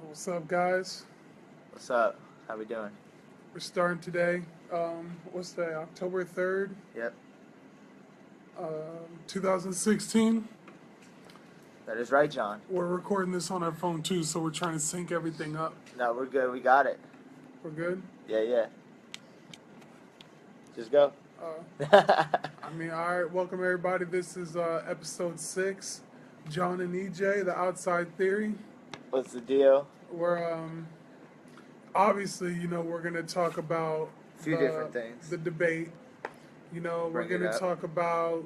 What's up, guys? What's up? How we doing? We're starting today. What's today? October 3rd, Yep, 2016. that is right, John. We're recording this on our phone too, so we're trying to sync everything up. No, we're good. We got it. We're good? Yeah. Just go. All right, welcome everybody. This is episode 6, John and EJ, The Outside Theory. What's the deal? We're, obviously, we're going to talk about A few different things. The debate. We're Bring going it to up. talk about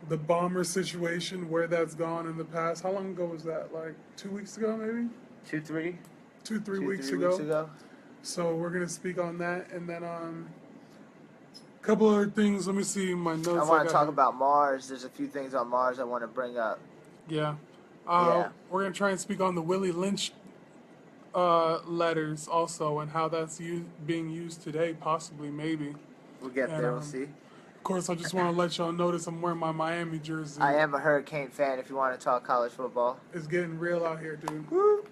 the bomber situation, where that's gone in the past. How long ago was that? Like 2 weeks ago, maybe? 2, 3? 3 weeks 3 ago. weeks ago? So we're going to speak on that. And then a couple other things. Let me see my notes. I want to talk about Mars. There's a few things on Mars I want to bring up. Yeah. Yeah. We're going to try and speak on the Willie Lynch letters also, and how that's being used today, possibly, maybe. We'll get And, there. We'll see. Of course, I just want to let y'all notice I'm wearing my Miami jersey. I am a Hurricane fan if you want to talk college football. It's getting real out here, dude. Woo!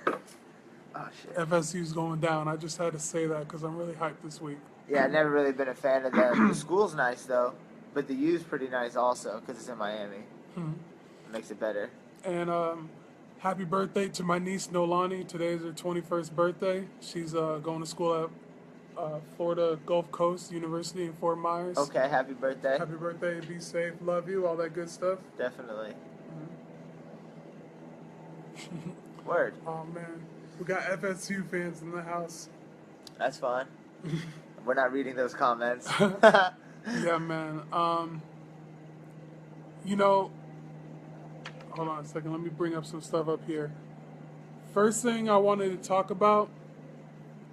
Oh, shit. FSU's going down. I just had to say that because I'm really hyped this week. Yeah, I've never really been a fan of them. The school's nice, though. But the U's pretty nice also because it's in Miami. Hmm. Makes it better. And happy birthday to my niece Nolani. Today is her 21st birthday. She's going to school at Florida Gulf Coast University in Fort Myers. Okay, happy birthday. Happy birthday. Be safe. Love you. All that good stuff. Definitely. Mhm. Word. Oh, man. We got FSU fans in the house. That's fine. We're not reading those comments. Yeah, man. Hold on a second. Let me bring up some stuff up here. First thing I wanted to talk about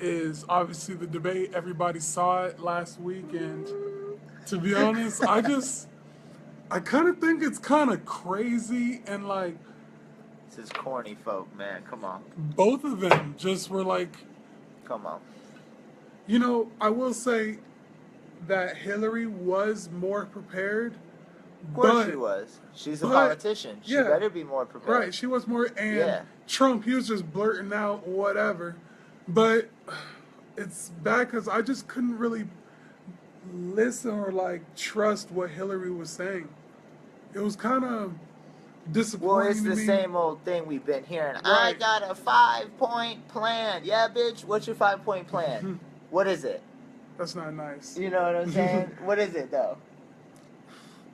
is obviously the debate. Everybody saw it last week, and to be honest, I kind of think it's kind of crazy, and like This is corny folk, man. Come on. both of them just were like, Come on. I will say that Hillary was more prepared. Of course But she was. She's a but- politician. She yeah. better be more prepared. Right, she was more, and Yeah. Trump, he was just blurting out whatever. But it's bad because I just couldn't really listen or like trust what Hillary was saying. It was kind of disappointing. Well, it's to the me. same old thing we've been hearing. I Right. got a 5-point plan. Yeah, bitch. What's your 5-point plan? What is it? That's not nice. You know what I'm saying? What is it, though?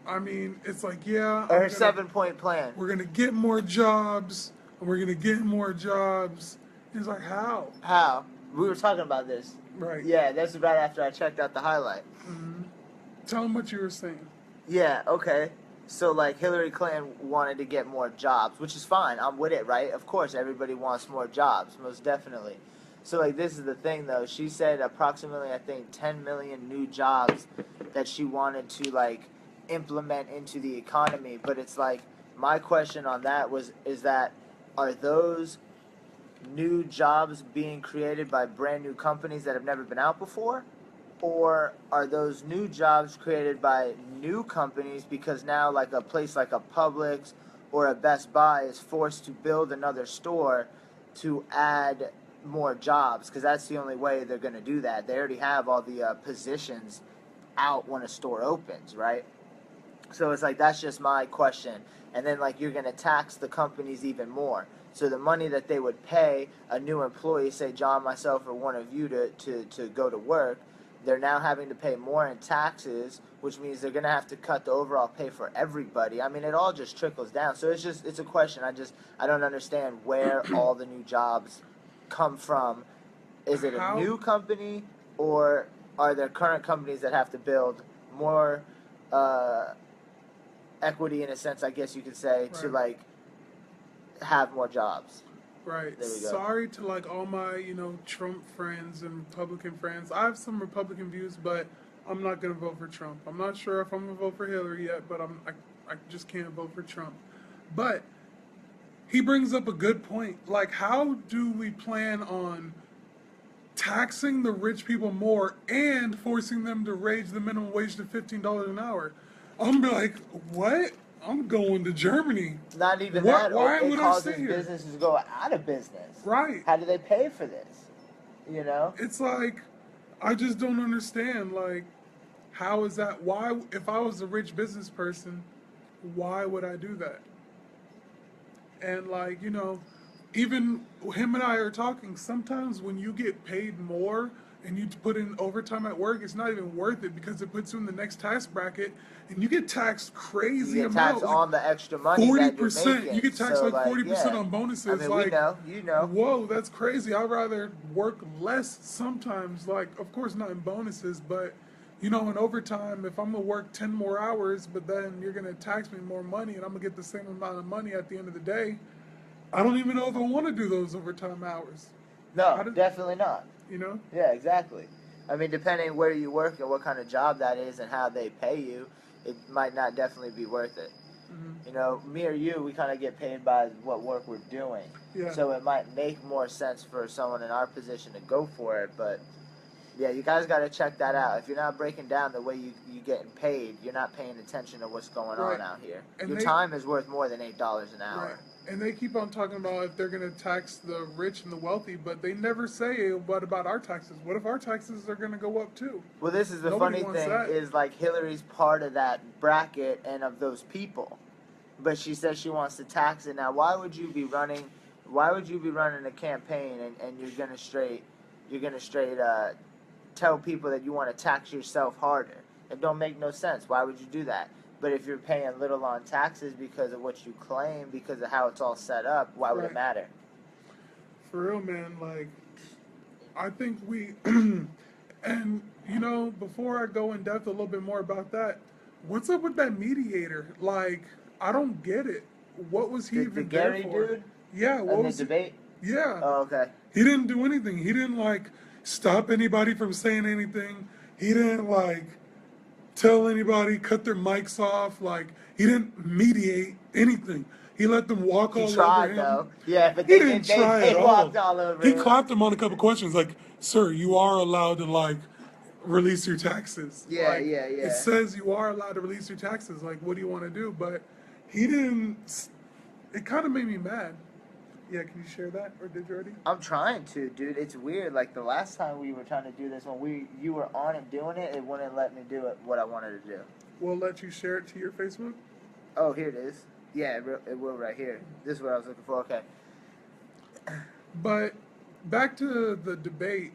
I mean, it's like, yeah, Or her 7-point plan. we're gonna get more jobs, and we're gonna get more jobs. It's like, how? How? We were talking about this. Right. Yeah, that's right after I checked out the highlight. Tell them what you were saying. Yeah, okay. So, like, Hillary Clinton wanted to get more jobs, which is fine. I'm with it, right? Of course, everybody wants more jobs, most definitely. So, like, this is the thing, though. She said approximately, I think, 10 million new jobs that she wanted to, like, implement into the economy. But it's like, my question on that are those new jobs being created by brand new companies that have never been out before? Or are those new jobs created by new companies because now like a place like a Publix or a Best Buy is forced to build another store to add more jobs? Because that's the only way they're going to do that. They already have all the positions out when a store opens, right? So it's like, that's just my question. And then like you're going to tax the companies even more. So the money that they would pay a new employee, say John, myself, or one of you to go to work, they're now having to pay more in taxes, which means they're going to have to cut the overall pay for everybody. I mean, it all just trickles down. So it's a question. I don't understand where all the new jobs come from. Is it a How- new company, or are there current companies that have to build more equity, in a sense, I guess you could say, to Right. like have more jobs? Right. There we go. Sorry to like all my, Trump friends and Republican friends. I have some Republican views, but I'm not gonna vote for Trump. I'm not sure if I'm gonna vote for Hillary yet, but I just can't vote for Trump. But he brings up a good point. Like, how do we plan on taxing the rich people more and forcing them to raise the minimum wage to $15 an hour? I'm gonna be like, what? I'm going to Germany. Not even What? that. Why It would I causes stay here? businesses to go out of business. Right. How do they pay for this? You know? It's like, I just don't understand. Like, how is that? Why, if I was a rich business person, why would I do that? And like, even him and I are talking, sometimes when you get paid more and you put in overtime at work, it's not even worth it because it puts you in the next tax bracket and you get taxed crazy You get amount. taxed on the extra money that you're 40%. making. You get taxed So, like 40% yeah. on bonuses. I mean, like, we know. You know. whoa, that's crazy. I'd rather work less sometimes. Like, of course, not in bonuses, but in overtime, if I'm gonna work 10 more hours, but then you're gonna tax me more money and I'm gonna get the same amount of money at the end of the day, I don't even know if I want to do those overtime hours. No, definitely not. Yeah, exactly. I mean, depending where you work and what kind of job that is and how they pay you, it might not definitely be worth it. Mm-hmm. Me or you, we kind of get paid by what work we're doing. Yeah. So it might make more sense for someone in our position to go for it. But yeah, you guys got to check that out. If you're not breaking down the way you getting paid, you're not paying attention to what's going on out here. And your time is worth more than $8 an hour. Right. And they keep on talking about if they're going to tax the rich and the wealthy, but they never say what about our taxes? What if our taxes are going to go up too? Well, this is the Nobody funny wants thing that. is like Hillary's part of that bracket and of those people, but she says she wants to tax it. Now, why would you be running a campaign and you're gonna straight tell people that you want to tax yourself harder? It don't make no sense. Why would you do that? But if you're paying little on taxes because of what you claim, because of how it's all set up, why would it matter? For real, man. Like, I think we, and before I go in depth a little bit more about that, what's up with that mediator? Like, I don't get it. What was he even the Gary there for? dude? Yeah. What was the debate? Yeah. Oh, okay. He didn't do anything. He didn't stop anybody from saying anything. He didn't tell anybody, cut their mics off. He didn't mediate anything. He let them walk all over him. Though. Yeah, but he didn't try they at walked all over He him. clapped him on a couple questions sir, you are allowed to release your taxes. Yeah. It says you are allowed to release your taxes. What do you want to do? But he didn't. It kind of made me mad. Yeah, can you share that, or did you already? I'm trying to, dude. It's weird. The last time we were trying to do this, when you were on it doing it, it wouldn't let me do it what I wanted to do. We'll let you share it to your Facebook. Oh, here it is. Yeah, it will right here. This is what I was looking for. Okay. But back to the debate.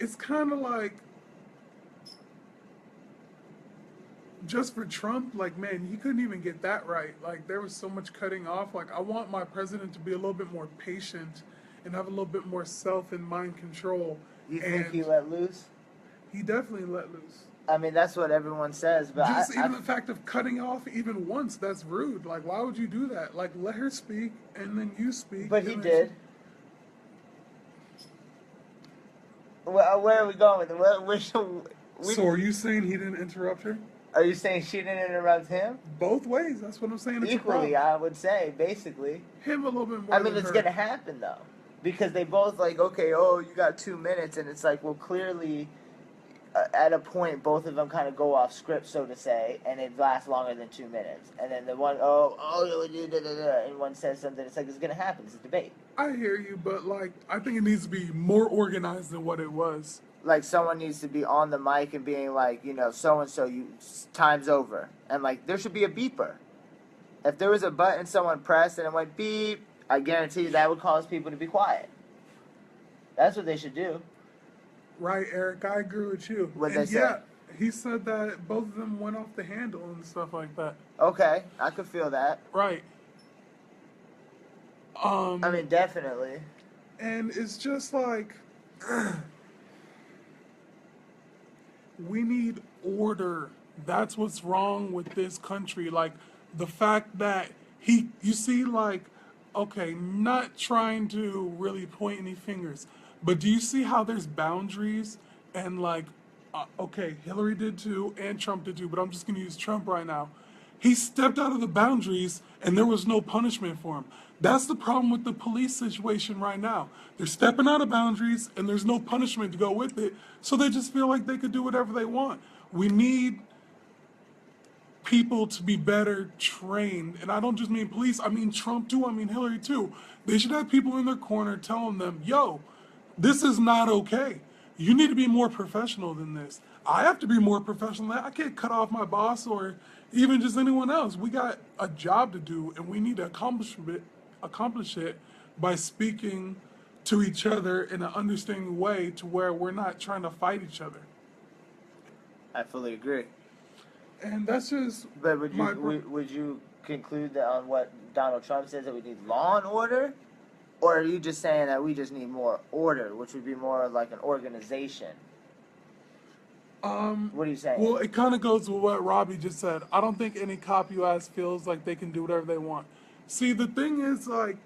It's kind of just for Trump, man, he couldn't even get that right. There was so much cutting off. I want my president to be a little bit more patient and have a little bit more self and mind control. You think he let loose? He definitely let loose. I mean, that's what everyone says, but even the fact of cutting off even once, that's rude. Why would you do that? Let her speak and then you speak. But he did. Well, where are we going with it? So are you saying he didn't interrupt her? Are you saying she didn't interrupt him? Both ways. That's what I'm saying. It's equally, I would say, basically. Him a little bit more. I mean, it's going to happen, though. Because they both okay, you got 2 minutes. And it's well, clearly, at a point, both of them kind of go off script, so to say. And it lasts longer than 2 minutes. And then the one, and one says something. It's it's going to happen. It's a debate. I hear you, but I think it needs to be more organized than what it was. Someone needs to be on the mic and being so-and-so, time's over. And, there should be a beeper. If there was a button someone pressed and it went beep, I guarantee you that would cause people to be quiet. That's what they should do. Right, Eric, I agree with you. What'd they say? Yeah, he said that both of them went off the handle and stuff like that. Okay, I could feel that. Right. I mean, definitely. And it's just we need order. That's what's wrong with this country. The fact that you see, okay, not trying to really point any fingers, but do you see how there's boundaries? And okay, Hillary did too, and Trump did too, but I'm just going to use Trump right now. He stepped out of the boundaries, and there was no punishment for him. That's the problem with the police situation right now. They're stepping out of boundaries, and there's no punishment to go with it, so they just feel like they could do whatever they want. We need people to be better trained. And I don't just mean police, I mean Trump too, I mean Hillary too. They should have people in their corner telling them, yo, this is not okay. You need to be more professional than this. I have to be more professional than that. I can't cut off my boss or even just anyone else. We got a job to do and we need to accomplish it by speaking to each other in an understanding way to where we're not trying to fight each other. I fully agree. And that's just But would you conclude that on what Donald Trump says, that we need law and order? Or are you just saying that we just need more order, which would be more like an organization? What are you saying? Well, it kind of goes with what Robbie just said. I don't think any cop you ask feels like they can do whatever they want. See, the thing is, like,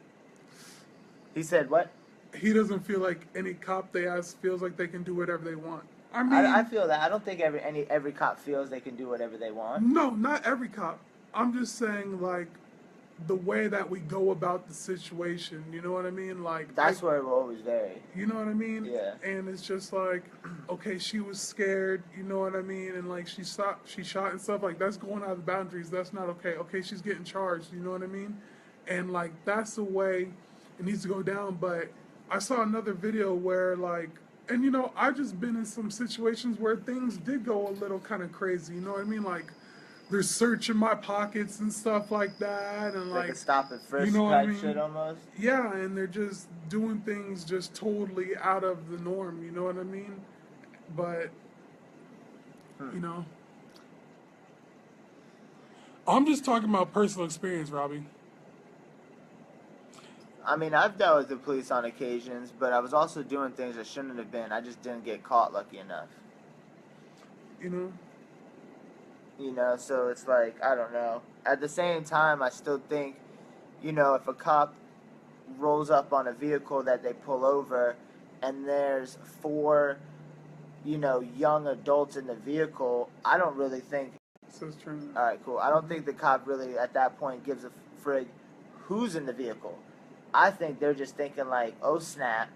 He said what? he doesn't feel like any cop they ask feels like they can do whatever they want. I mean, I feel that. I don't think every cop feels they can do whatever they want. no, not every cop. I'm just saying, like, the way that we go about the situation. You know what I mean? Like, That's where it will always vary. you know what I mean? Yeah. And it's just like, okay, she was scared. You know what I mean? And like, she shot and stuff. Like, that's going out of the boundaries. That's not okay. Okay, she's getting charged. You know what I mean? And like, that's the way it needs to go down. But I saw another video where like, and you know, I've just been in some situations where things did go a little kind of crazy. You know what I mean? Like, they're searching my pockets and stuff like that, and Like like, a stop and frisk you know what type I mean? shit almost. yeah, and they're just doing things just totally out of the norm. You know what I mean? But you know, I'm just talking about personal experience, Robbie. I mean, I've dealt with the police on occasions, but I was also doing things I shouldn't have been. I just didn't get caught lucky enough. You know, You know, so it's like, I don't know. At the same time, I still think, you know, if a cop rolls up on a vehicle that they pull over and there's 4, you know, young adults in the vehicle, I don't really think, says Trina. all right, cool. I don't think the cop really at that point gives a frig who's in the vehicle. I think they're just thinking like, oh snap,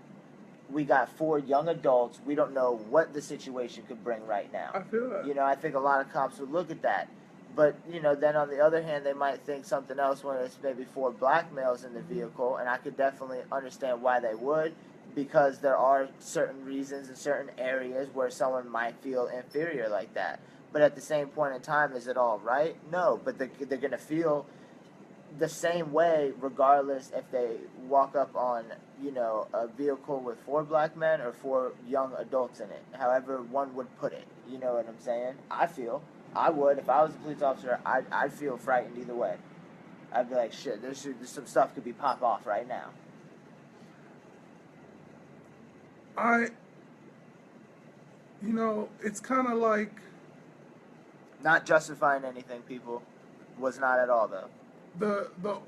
we got 4 young adults. We don't know what the situation could bring right now. I feel that. You know, I think a lot of cops would look at that. But, you know, then on the other hand, they might think something else when it's maybe 4 black males in the vehicle, and I could definitely understand why they would, because there are certain reasons in certain areas where someone might feel inferior like that. But at the same point in time, is it all right? No, but they're going to feel the same way regardless if they walk up on, you know, a vehicle with 4 black men or 4 young adults in it, however one would put it. You know what I'm saying? I would, if I was a police officer, I'd feel frightened either way. I'd be like, shit, there's some stuff could be pop off right now. You know, it's kind of like, Not justifying anything, people. Was not at all, though. the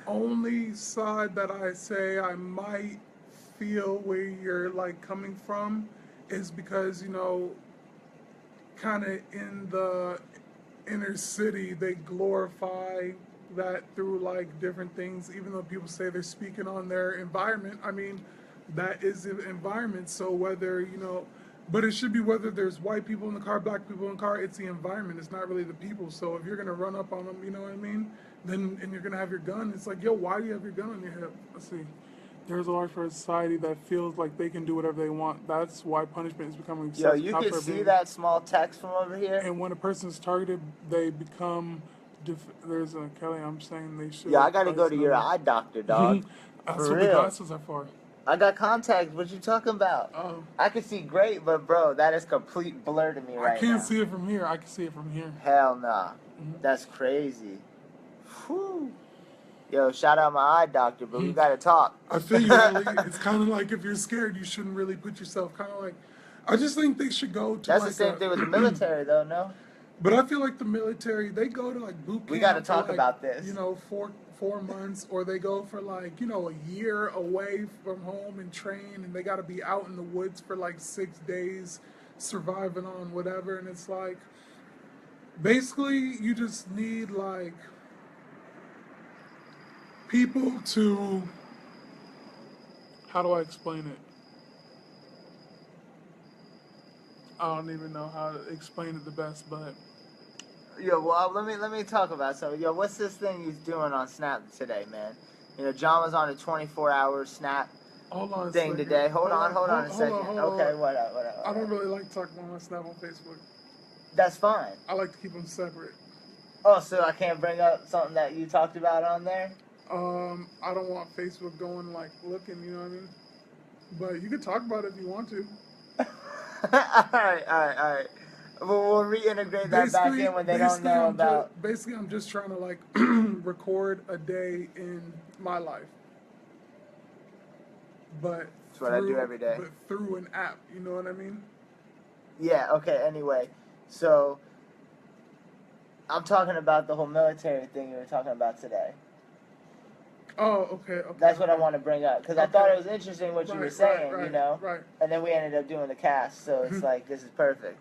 only side that I say I might feel where you're like coming from is because, you know, kind of in the inner city they glorify that through like different things, even though people say they're speaking on their environment. I mean, that is the environment. So whether, you know, but it should be whether there's white people in the car, black people in the car, it's the environment. It's not really the people. So if you're going to run up on them, you know what I mean? Then, and you're going to have your gun. It's like, yo, why do you have your gun on your hip? Let's see. There's a large part of society that feels like they can do whatever they want. That's why punishment is becoming Yo, excessive. you Cops can are see being- that small text from over here? And when a person's targeted, they become. There's a Kelly. I'm saying they should. Yeah, I gotta go to your eye doctor, dog. That's For what the real. glasses are for. I got contacts. What you talking about? Oh, I can see great, but bro, that is complete blur to me right I can't now. see it from here. I can see it from here. Hell nah. That's crazy. Whew. Yo, shout out my eye doctor, but we gotta talk. I feel you, Ellie. It's kind of like if you're scared, you shouldn't really put yourself. Kind of like, I just think they should go to That's like the same thing with the military, though, no? But I feel like the military, they go to like boot camp. We gotta for, talk like, about this. You know, 4 months, or they go for like, you know, a year away from home and train, and they got to be out in the woods for like 6 days, surviving on whatever. And it's like, basically, you just need like people to. How do I explain it? I don't even know how to explain it the best, but Yo, well, let me talk about something. Yo, what's this thing he's doing on Snap today, man? You know, John was on a 24-hour Snap Hold on a thing second. today. Hold on a second. Hold Okay, on. what I don't really like talking on my Snap on Facebook. That's fine. I like to keep them separate. Oh, so I can't bring up something that you talked about on there? I don't want Facebook going like looking, you know what I mean? But you can talk about it if you want to. Alright. We'll reintegrate that back in when they don't know about. Basically, I'm just trying to like record a day in my life, but That's what I do every day. But through an app, you know what I mean? Yeah. Okay. Anyway, so I'm talking about the whole military thing you were talking about today. Oh, okay. That's what I want to bring up because I thought it was interesting what you were saying, you know. Right. And then we ended up doing the cast, so it's like this is perfect.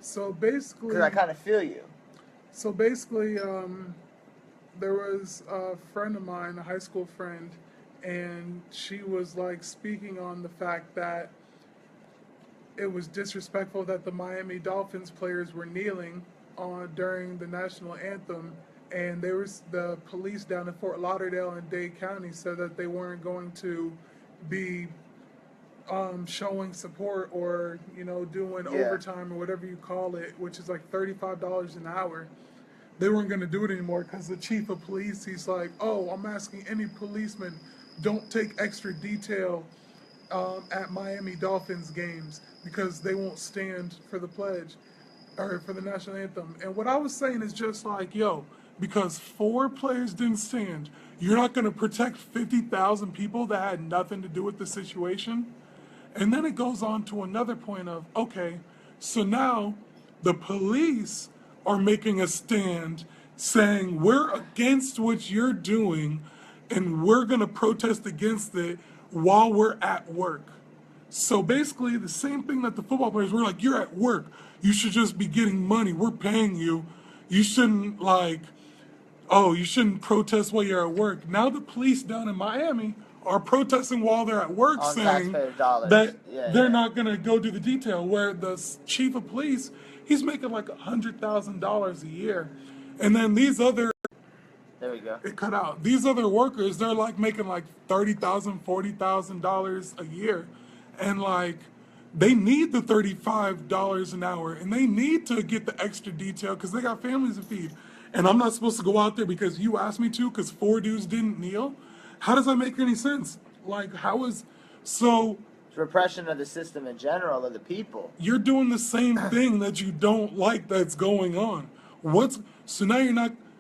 So basically, because I kind of feel you. So basically, there was a friend of mine, a high school friend, and she was like speaking on the fact that it was disrespectful that the Miami Dolphins players were kneeling during the national anthem. And there was the police down in Fort Lauderdale and Dade County said that they weren't going to be showing support or, you know, doing overtime or whatever you call it, which is like $35 an hour. They weren't going to do it anymore because the chief of police, he's like, oh, I'm asking any policeman, don't take extra detail at Miami Dolphins games because they won't stand for the pledge or for the national anthem. And what I was saying is just like, yo, because 4 players didn't stand, you're not going to protect 50,000 people that had nothing to do with the situation? And then it goes on to another point of, okay, so now the police are making a stand saying we're against what you're doing and we're going to protest against it while we're at work. So basically the same thing that the football players were like, you're at work. You should just be getting money. We're paying you. You shouldn't you shouldn't protest while you're at work. Now the police down in Miami are protesting while they're at work saying that they're not going to go do the detail, where the chief of police, he's making like $100,000 a year. And then these other, there we go. It cut out. These other workers, they're like making like $30,000, $40,000 a year. And like, they need the $35 an hour and they need to get the extra detail because they got families to feed. And I'm not supposed to go out there because you asked me to because 4 dudes didn't kneel. How does that make any sense? Like, how is so? It's repression of the system in general, of the people. You're doing the same thing that you don't like that's going on. So now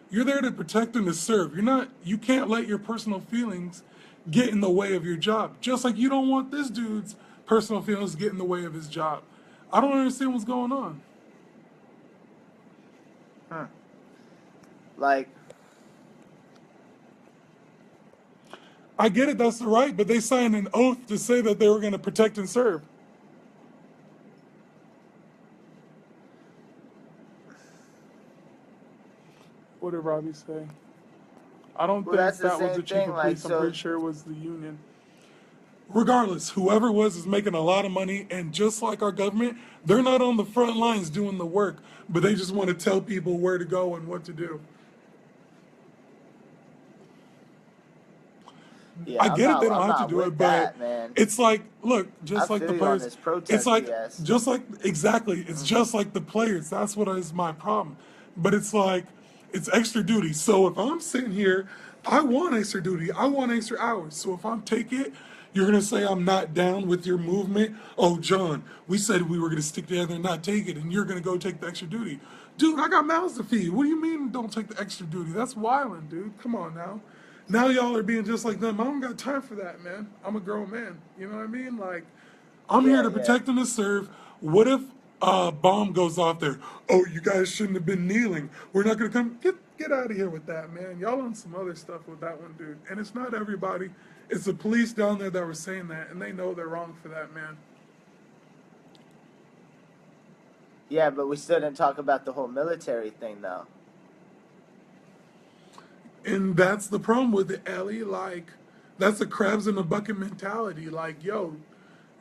you're there to protect and to serve. You can't let your personal feelings get in the way of your job. Just like you don't want this dude's personal feelings to get in the way of his job. I don't understand what's going on. Like, I get it, that's the right, but they signed an oath to say that they were going to protect and serve. What did Robbie say? I don't think that was the chief of police. I'm pretty sure it was the union. Regardless, whoever is making a lot of money, and just like our government, they're not on the front lines doing the work, but they just want to tell people where to go and what to do. Yeah, I get it, they don't have to do it, but it's like, look, just like the players, it's like, just like, exactly, it's just like the players, that's what is my problem. But it's like, it's extra duty. So if I'm sitting here, I want extra duty, I want extra hours. So if I'm taking it, you're going to say I'm not down with your movement. Oh, John, we said we were going to stick together and not take it, and you're going to go take the extra duty. Dude, I got mouths to feed. What do you mean don't take the extra duty? That's wilding, dude. Come on now. Now y'all are being just like them. I don't got time for that, man. I'm a grown man. You know what I mean? Like, I'm here to protect and to serve. What if a bomb goes off there? Oh, you guys shouldn't have been kneeling. We're not going to come. Get out of here with that, man. Y'all on some other stuff with that one, dude. And it's not everybody. It's the police down there that were saying that, and they know they're wrong for that, man. Yeah, but we still didn't talk about the whole military thing, though. And that's the problem with it, Ellie. Like, that's a crabs in a bucket mentality. Like, yo,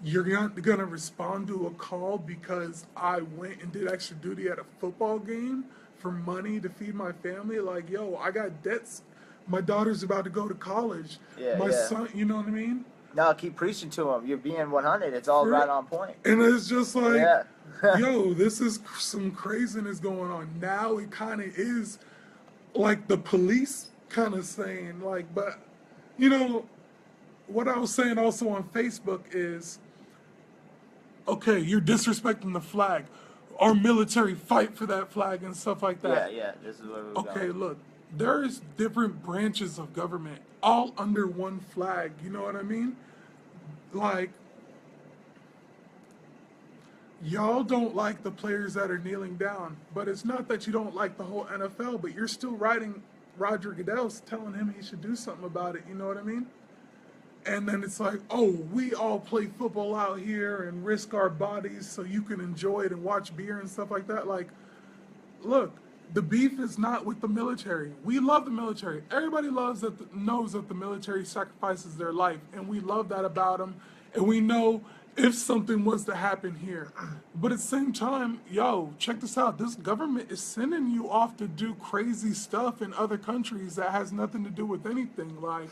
you're not gonna respond to a call because I went and did extra duty at a football game for money to feed my family. Like, yo, I got debts. My daughter's about to go to college. Yeah, My yeah. son, you know what I mean? No, keep preaching to them. You're being 100. It's all For- right on point. And it's just like, Yeah. yo, this is some craziness going on. Now it kind of is like the police kind of saying, like, but, you know, what I was saying also on Facebook is, okay, you're disrespecting the flag. Our military fight for that flag and stuff like Yeah, that. yeah. This is where we're Okay, going. look, there's different branches of government all under one flag. You know what I mean? Like, y'all don't like the players that are kneeling down, but it's not that you don't like the whole NFL, but you're still writing Roger Goodell's telling him he should do something about it. You know what I mean? And then it's like, oh, we all play football out here and risk our bodies so you can enjoy it and watch beer and stuff like that. Like, look, the beef is not with the military. We love the military. Everybody knows that the military sacrifices their life, and we love that about them. And we know if something was to happen here. But at the same time, yo, check this out. This government is sending you off to do crazy stuff in other countries that has nothing to do with anything. Like,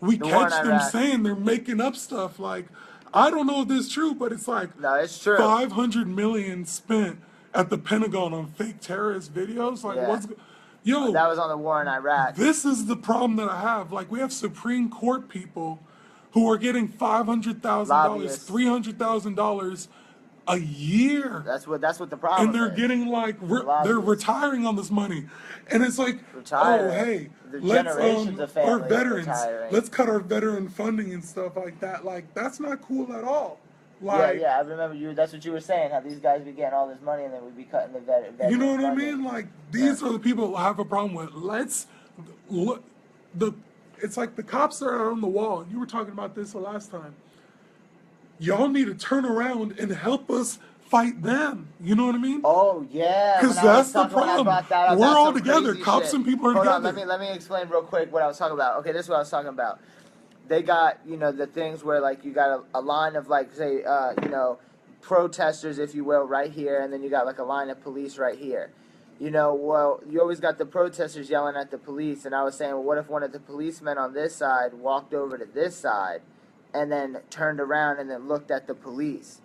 we The war in catch them Iraq. saying they're making up stuff. Like, I don't know if this is true, but it's like No, it's true. 500 million spent at the Pentagon on fake terrorist videos. Like, Yeah. yo, That was on the war in Iraq. this is the problem that I have. Like, we have Supreme Court people who are getting $500,000, Lobbyists. $300,000 a year. That's what the problem And they're is. getting like they're lobbyists. retiring on this money, and it's like, Retiring. oh hey, The let's generations of our families veterans, retiring. let's cut our veteran funding and stuff like that. Like that's not cool at all. Yeah, Like yeah, I remember you. That's what you were saying. How these guys be getting all this money and then we'd be cutting the veteran. you know what I funding. mean? Like these are the people I have a problem with. Let's look it's like the cops are on the wall, and you were talking about this the last time. Y'all need to turn around and help us fight them. You know what I mean? Oh yeah, 'Cause when I was that's the talking- when I problem. brought that up, We're that's all some together. crazy Cops shit. and people are Hold on, together. let me explain real quick what I was talking about. Okay, this is what I was talking about. They got the things where like you got a line of like say protesters, if you will, right here, and then you got like a line of police right here. Well, you always got the protesters yelling at the police, and I was saying, well, what if one of the policemen on this side walked over to this side, and then turned around and then looked at the police,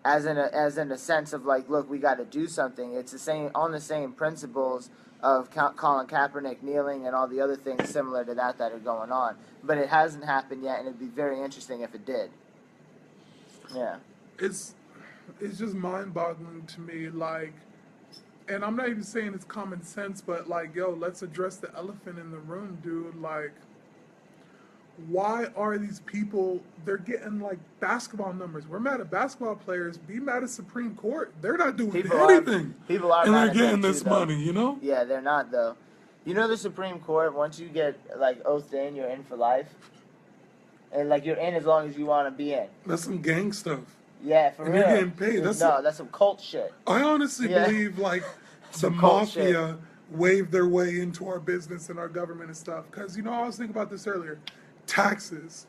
as in a sense of like, look, we got to do something. It's the same principles of Colin Kaepernick kneeling and all the other things similar to that are going on, but it hasn't happened yet, and it'd be very interesting if it did. Yeah. It's just mind-boggling to me, like, and I'm not even saying it's common sense, but like, yo, let's address the elephant in the room, dude. Like, why are these people, they're getting like basketball numbers. We're mad at basketball players, be mad at Supreme Court. They're not doing People anything. are and mad they're at getting them, this too, though. money, you know? Yeah, they're not though. The Supreme Court, once you get like oathed in, you're in for life. And like you're in as long as you want to be in. That's some gang stuff. Yeah, for And real. you're getting paid. That's that's some cult shit. I honestly Yeah. believe like the Some cult mafia waved their way into our business and our government and stuff. Because, I was thinking about this earlier. Taxes.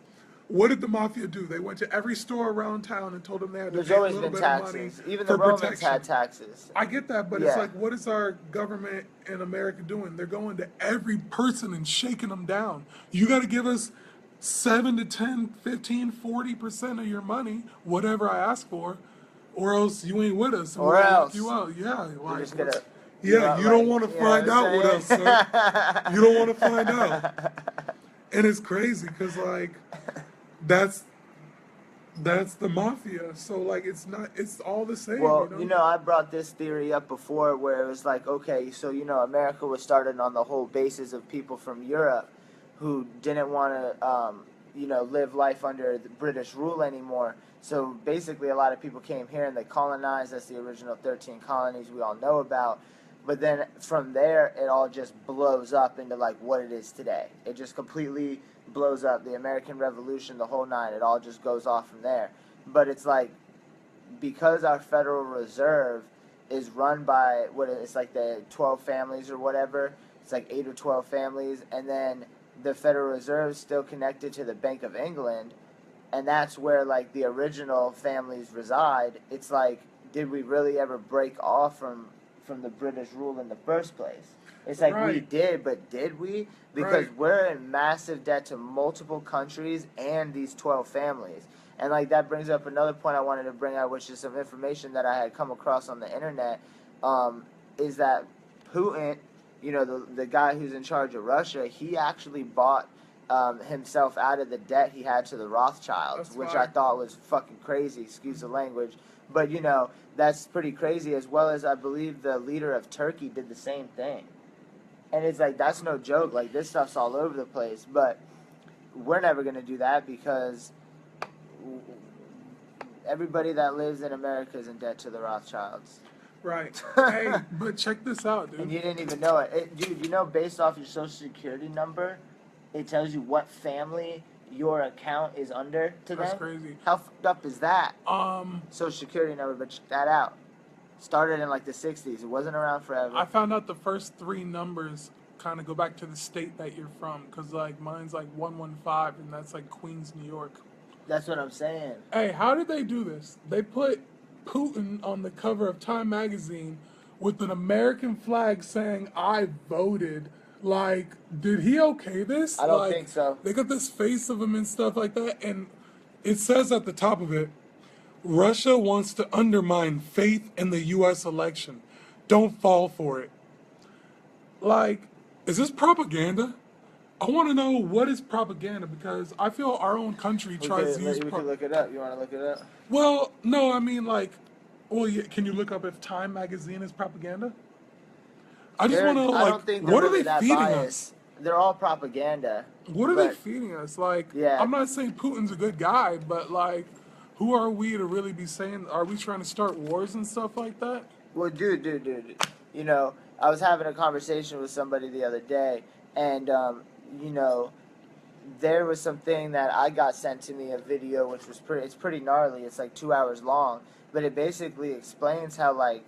What did the mafia do? They went to every store around town and told them they had to There's pay a always little been bit of money taxes. Even for the Romans protection. had taxes. I get that, but it's Yeah. like, what is our government in America doing? They're going to every person and shaking them down. You got to give us 7 to 10, 15, 40% of your money, whatever I ask for, or else you ain't with us. and Or we'll else. lock you out. Yeah, You're like, just gonna. yeah, you don't want to you know find what I'm out with us, saying? sir. You don't want to find out. And it's crazy because, like, that's the mafia. So, like, it's all the same. Well, I brought this theory up before where it was like, okay, so, America was started on the whole basis of people from Europe who didn't want to, live life under the British rule anymore. So basically a lot of people came here and they colonized. That's the original 13 colonies we all know about. But then from there, it all just blows up into like what it is today. It just completely blows up. The American Revolution, the whole nine, it all just goes off from there. But it's like, because our Federal Reserve is run by, it's like the 12 families or whatever. It's like 8 or 12 families. And then the Federal Reserve is still connected to the Bank of England. and that's where like the original families reside. It's like, did we really ever break off from the British rule in the first place? It's like we Right. did, but did we? Because Right. we're in massive debt to multiple countries and these 12 families. And like that brings up another point I wanted to bring out, which is some information that I had come across on the internet, is that Putin, you know, the guy who's in charge of Russia, he actually bought himself out of the debt he had to the Rothschilds, That's which fire. I thought was fucking crazy, excuse the language. But, you know, that's pretty crazy, as well as I believe the leader of Turkey did the same thing. And it's like, that's no joke. Like, this stuff's all over the place. But we're never going to do that because everybody that lives in America is in debt to the Rothschilds. Right. Hey, but check this out, And dude. you didn't even know it. Dude, you know, based off your social security number, it tells you what family your account is under to That's them. crazy. How fucked up is that? Um, Social security number, but check that out. Started in like the 60s. It wasn't around forever. I found out the first three numbers kind of go back to the state that you're from, cause like mine's like 115, and that's like Queens, New York. That's what I'm saying. Hey, how did they do this? They put Putin on the cover of Time magazine with an American flag saying "I voted." Like, did he okay this? I don't Like, think so. They got this face of him and stuff like that, and it says at the top of it, Russia wants to undermine faith in the U.S. election. Don't fall for it. Like, is this propaganda? I want to know what is propaganda because I feel our own country tries to use. We could look it up. You want to look it up? Well, no, I mean like, well, yeah, can you look up if Time magazine is propaganda? I just want to know, I like, don't think they're what are really they that feeding biased. us? They're all propaganda. What are they but- feeding us? Like, Yeah. I'm not saying Putin's a good guy, but like, who are we to really be saying? Are we trying to start wars and stuff like that? Well, dude. You know, I was having a conversation with somebody the other day, and you know, there was something that I got sent to me, a video which was it's pretty gnarly. It's like 2 hours long, but it basically explains how like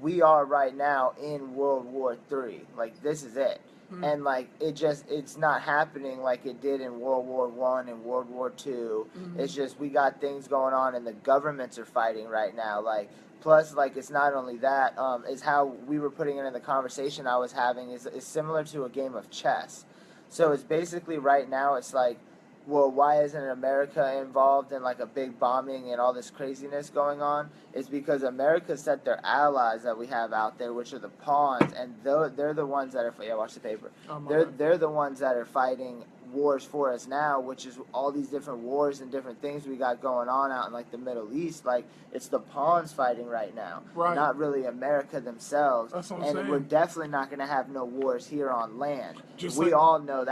we are right now in World War III. Like this is it. And like it's not happening like it did in World War I and World War II. It's just we got things going on and the governments are fighting right now. Like plus like it's not only that, is how we were putting it in the conversation I was having is similar to a game of chess. So it's basically right now it's like, well, why isn't America involved in like a big bombing and all this craziness going on? It's because America sent their allies that we have out there, which are the pawns, and they're the ones that are watch the paper. Oh, my God. They're the ones that are fighting wars for us now, which is all these different wars and different things we got going on out in like the Middle East. Like it's the pawns fighting right now, Right. not really America themselves. That's what I'm and saying. we're definitely not going to have no wars here on land. Just we like- all know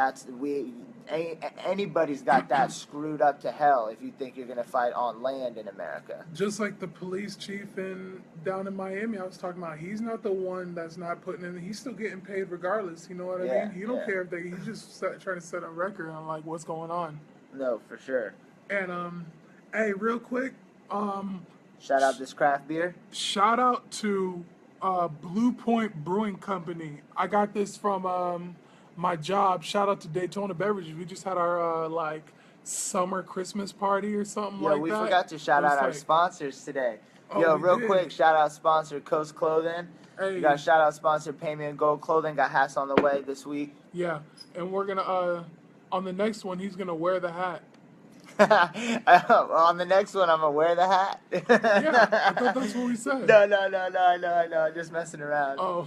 anybody's got that screwed up to hell if you think you're going to fight on land in America. Just like the police chief down in Miami, I was talking about. He's not the one that's not putting in. He's still getting paid regardless. You know what I Yeah, mean? He don't yeah. care if they. He's just trying to set a record on like what's going on. No, for sure. And hey, real quick, Shout out this craft beer. shout out to Blue Point Brewing Company. I got this from my job. Shout out to Daytona Beverages. We just had our like summer Christmas party or something Yo, like we that. forgot to shout It was out our like- sponsors today. Oh, Yo, we real did. quick, shout out sponsor Coast Clothing. Hey. We got a shout out sponsor Pay Me in Gold Clothing. Got hats on the way this week. Yeah, and we're gonna on the next one he's gonna wear the hat. On the next one, I'm gonna wear the hat. Yeah, I thought that's what we said. No. Just messing around. Oh,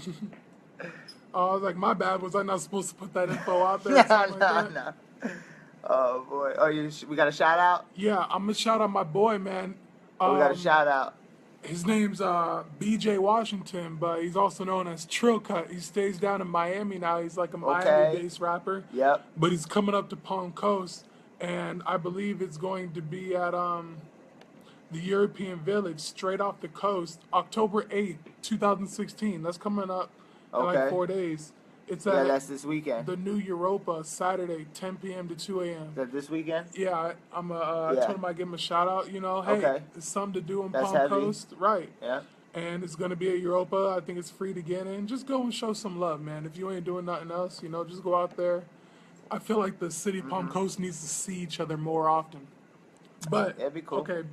I was like, my bad. Was I not supposed to put that info out there? No, or something like that? no. Oh boy. Oh, we got a shout out. Yeah, I'm gonna shout out my boy, man. We got a shout out. His name's BJ Washington, but he's also known as Trill Cut. He stays down in Miami now. He's like a Miami-based rapper. Yep. But he's coming up to Palm Coast, and I believe it's going to be at the European Village, straight off the coast, October 8th, 2016. That's coming up in like Okay. 4 days. It's Yeah, at that's this weekend. the New Europa, Saturday, 10 p.m. to 2 a.m. Is that this weekend? Yeah, I Yeah. told him I'd give him a shout out. You know, hey, Okay. it's something to do in That's Palm heavy. Coast, right? Yeah. And it's gonna be at Europa. I think it's free to get in. Just go and show some love, man. If you ain't doing nothing else, you know, just go out there. I feel like the city of Palm Mm-hmm. Coast needs to see each other more often. But It'd be cool. okay,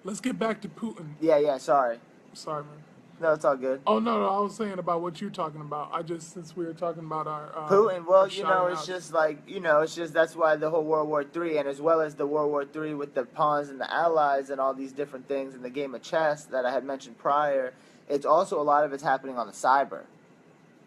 let's get back to Putin. Yeah. Sorry. Sorry, man. No, it's all good. Oh no, I was saying about what you're talking about. Since we were talking about our Putin, well, our shouting it's outs. just like, it's just that's why the whole World War III, and as well as the World War III with the pawns and the allies and all these different things in the game of chess that I had mentioned prior, it's also a lot of it's happening on the cyber.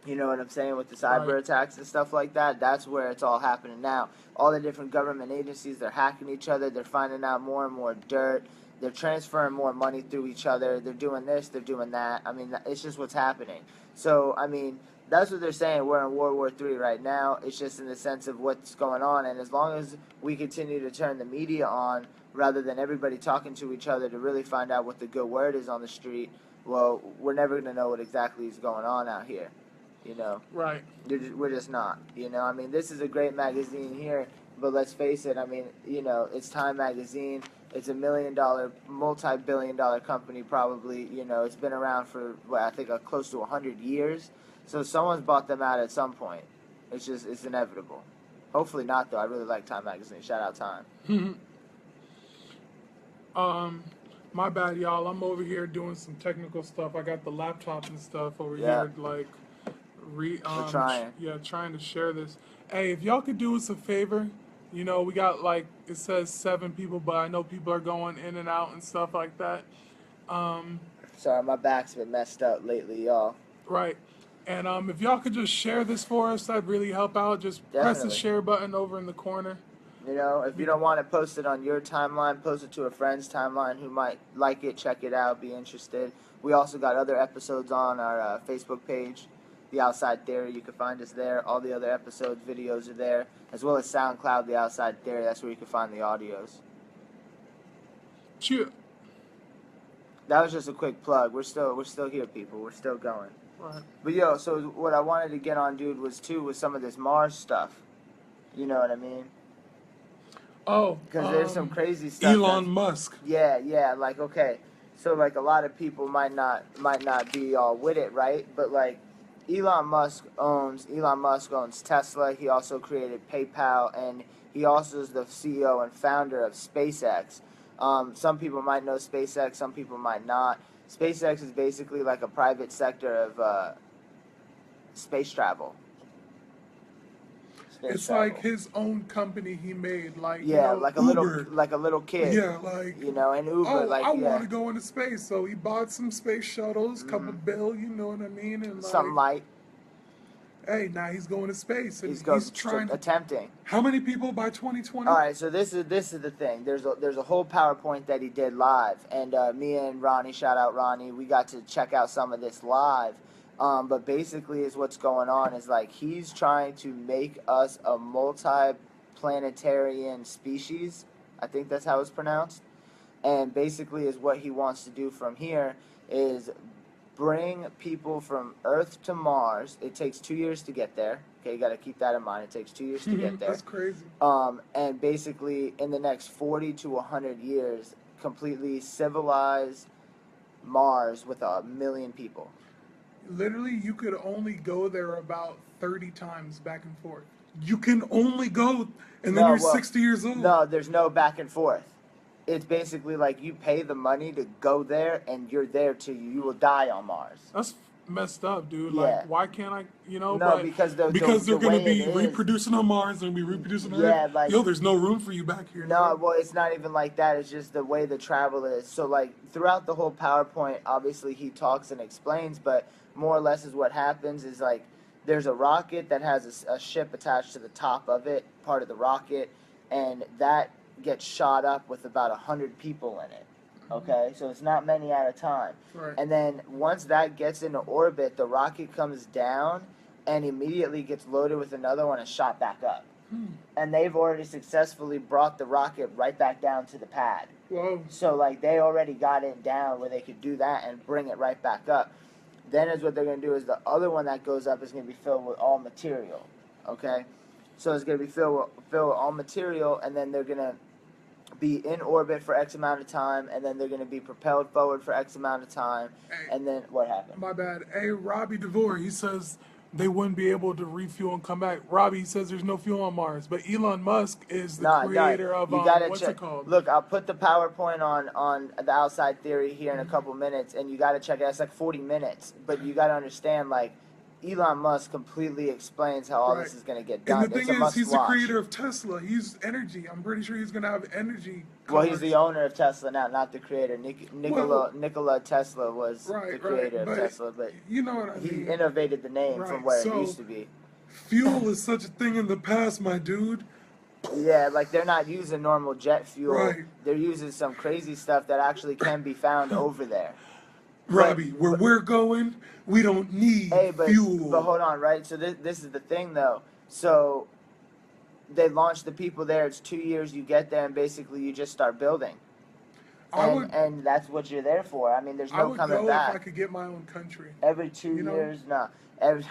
You know what I'm saying? With the cyber Right. attacks and stuff like that, that's where it's all happening now. All the different government agencies, they're hacking each other, they're finding out more and more dirt, they're transferring more money through each other, they're doing this, they're doing that. I mean, it's just what's happening. So, I mean, that's what they're saying. We're in World War III right now. It's just in the sense of what's going on. And as long as we continue to turn the media on rather than everybody talking to each other to really find out what the good word is on the street, well, we're never going to know what exactly is going on out here. Right. We're just not. I mean, this is a great magazine here, but let's face it. I mean, it's Time Magazine. It's $1 million, multi-billion-dollar company probably. It's been around for, I think, close to 100 years. So someone's bought them out at some point. It's inevitable. Hopefully not, though. I really like Time Magazine. Shout out Time. My bad, y'all. I'm over here doing some technical stuff. I got the laptop and stuff over Yeah. here, like, We're trying. trying to share this. Hey, if y'all could do us a favor, we got like it says 7 people, but I know people are going in and out and stuff like that. Sorry, my back's been messed up lately, y'all. Right. And if y'all could just share this for us, that'd really help out. Just press the Definitely. share button over in the corner. If you don't want to post it on your timeline, post it to a friend's timeline who might like it, check it out, be interested. We also got other episodes on our Facebook page, The Outside Theory. You can find us there. All the other episodes, videos are there, as well as SoundCloud, The Outside Theory. That's where you can find the audios. Cheer. That was just a quick plug. We're still here, people. We're still going. Right. But so what I wanted to get on, dude, was some of this Mars stuff. You know what I mean? Oh, Because there's some crazy stuff. Elon Musk. Yeah, like, okay, so like a lot of people might not be all with it, right? But like Elon Musk owns Tesla. He also created PayPal, and he also is the CEO and founder of SpaceX. Some people might know SpaceX, some people might not. SpaceX is basically like a private sector of space travel. It's like his own company he made, like like a Uber. little kid. Yeah, like and Uber, I want to go into space, so he bought some space shuttles, couple bill, you know what I mean, and something light. Hey, now he's going to space, and He's trying attempting. How many people by 2020? All right, so this is the thing. There's a whole PowerPoint that he did live, and me and Ronnie, shout out Ronnie, we got to check out some of this live. But basically, is what's going on is like he's trying to make us a multi-planetarian species. I think that's how it's pronounced. And basically, is what he wants to do from here is bring people from Earth to Mars. It takes 2 years to get there. Okay, you got to keep that in mind. It takes 2 years to get there. That's crazy. And basically, in the next 40 to 100 years, completely civilize Mars with 1 million people. Literally, you could only go there about 30 times back and forth. You can only go, and then you're 60 years old. No, there's no back and forth. It's basically like you pay the money to go there, and you're there till you will die on Mars. That's messed up, dude. Yeah. Like, why can't I, No, but because they're the going to way be it is- reproducing on Mars, they're going to be reproducing on Yeah, Earth. like- There's no room for you back here. No, well, it's not even like that. It's just the way the travel is. So, like, throughout the whole PowerPoint, obviously he talks and explains, but more or less is what happens is, like, there's a rocket that has a ship attached to the top of it, part of the rocket, and that gets shot up with about 100 people in it. Okay? So it's not many at a time. Right. And then once that gets into orbit, the rocket comes down and immediately gets loaded with another one and shot back up. And they've already successfully brought the rocket right back down to the pad. Whoa. So, like, they already got it down where they could do that and bring it right back up. Then is what they're going to do is the other one that goes up is going to be filled with all material. Okay? So it's going to be filled with all material, and then they're going to be in orbit for X amount of time, and then they're going to be propelled forward for X amount of time. Hey. And then what happened? My bad. Hey, Robbie DeVore, he says they wouldn't be able to refuel and come back. Robbie says there's no fuel on Mars, but Elon Musk is the Nah, creator of you gotta what's check. it called? Look, I'll put the PowerPoint on the outside theory here in a couple minutes, and you gotta check it. It's like 40 minutes, but you gotta understand, like, Elon Musk completely explains how all this Right. is gonna get done. And the It's thing a is, must he's the watch. creator of Tesla. He's energy. I'm pretty sure he's gonna have energy. Well, cars. he's the owner of Tesla now, not the creator. Nikola Tesla was Right, the creator right, of but Tesla, but you know what I he mean. innovated the name from Right, where it so- used to be. Fuel is such a thing in the past, my dude. Yeah, like they're not using normal jet fuel. Right. They're using some crazy stuff that actually can be found over there. Robbie, where we're going, we don't need Hey, but fuel. hold on, right? So this is the thing, though. So they launched the people there. It's 2 years. You get there, and basically you just start building. I And, would, and that's what you're there for. I mean, there's I no would coming go back. if I could get my own country. Every 2 you know? years, no. Every,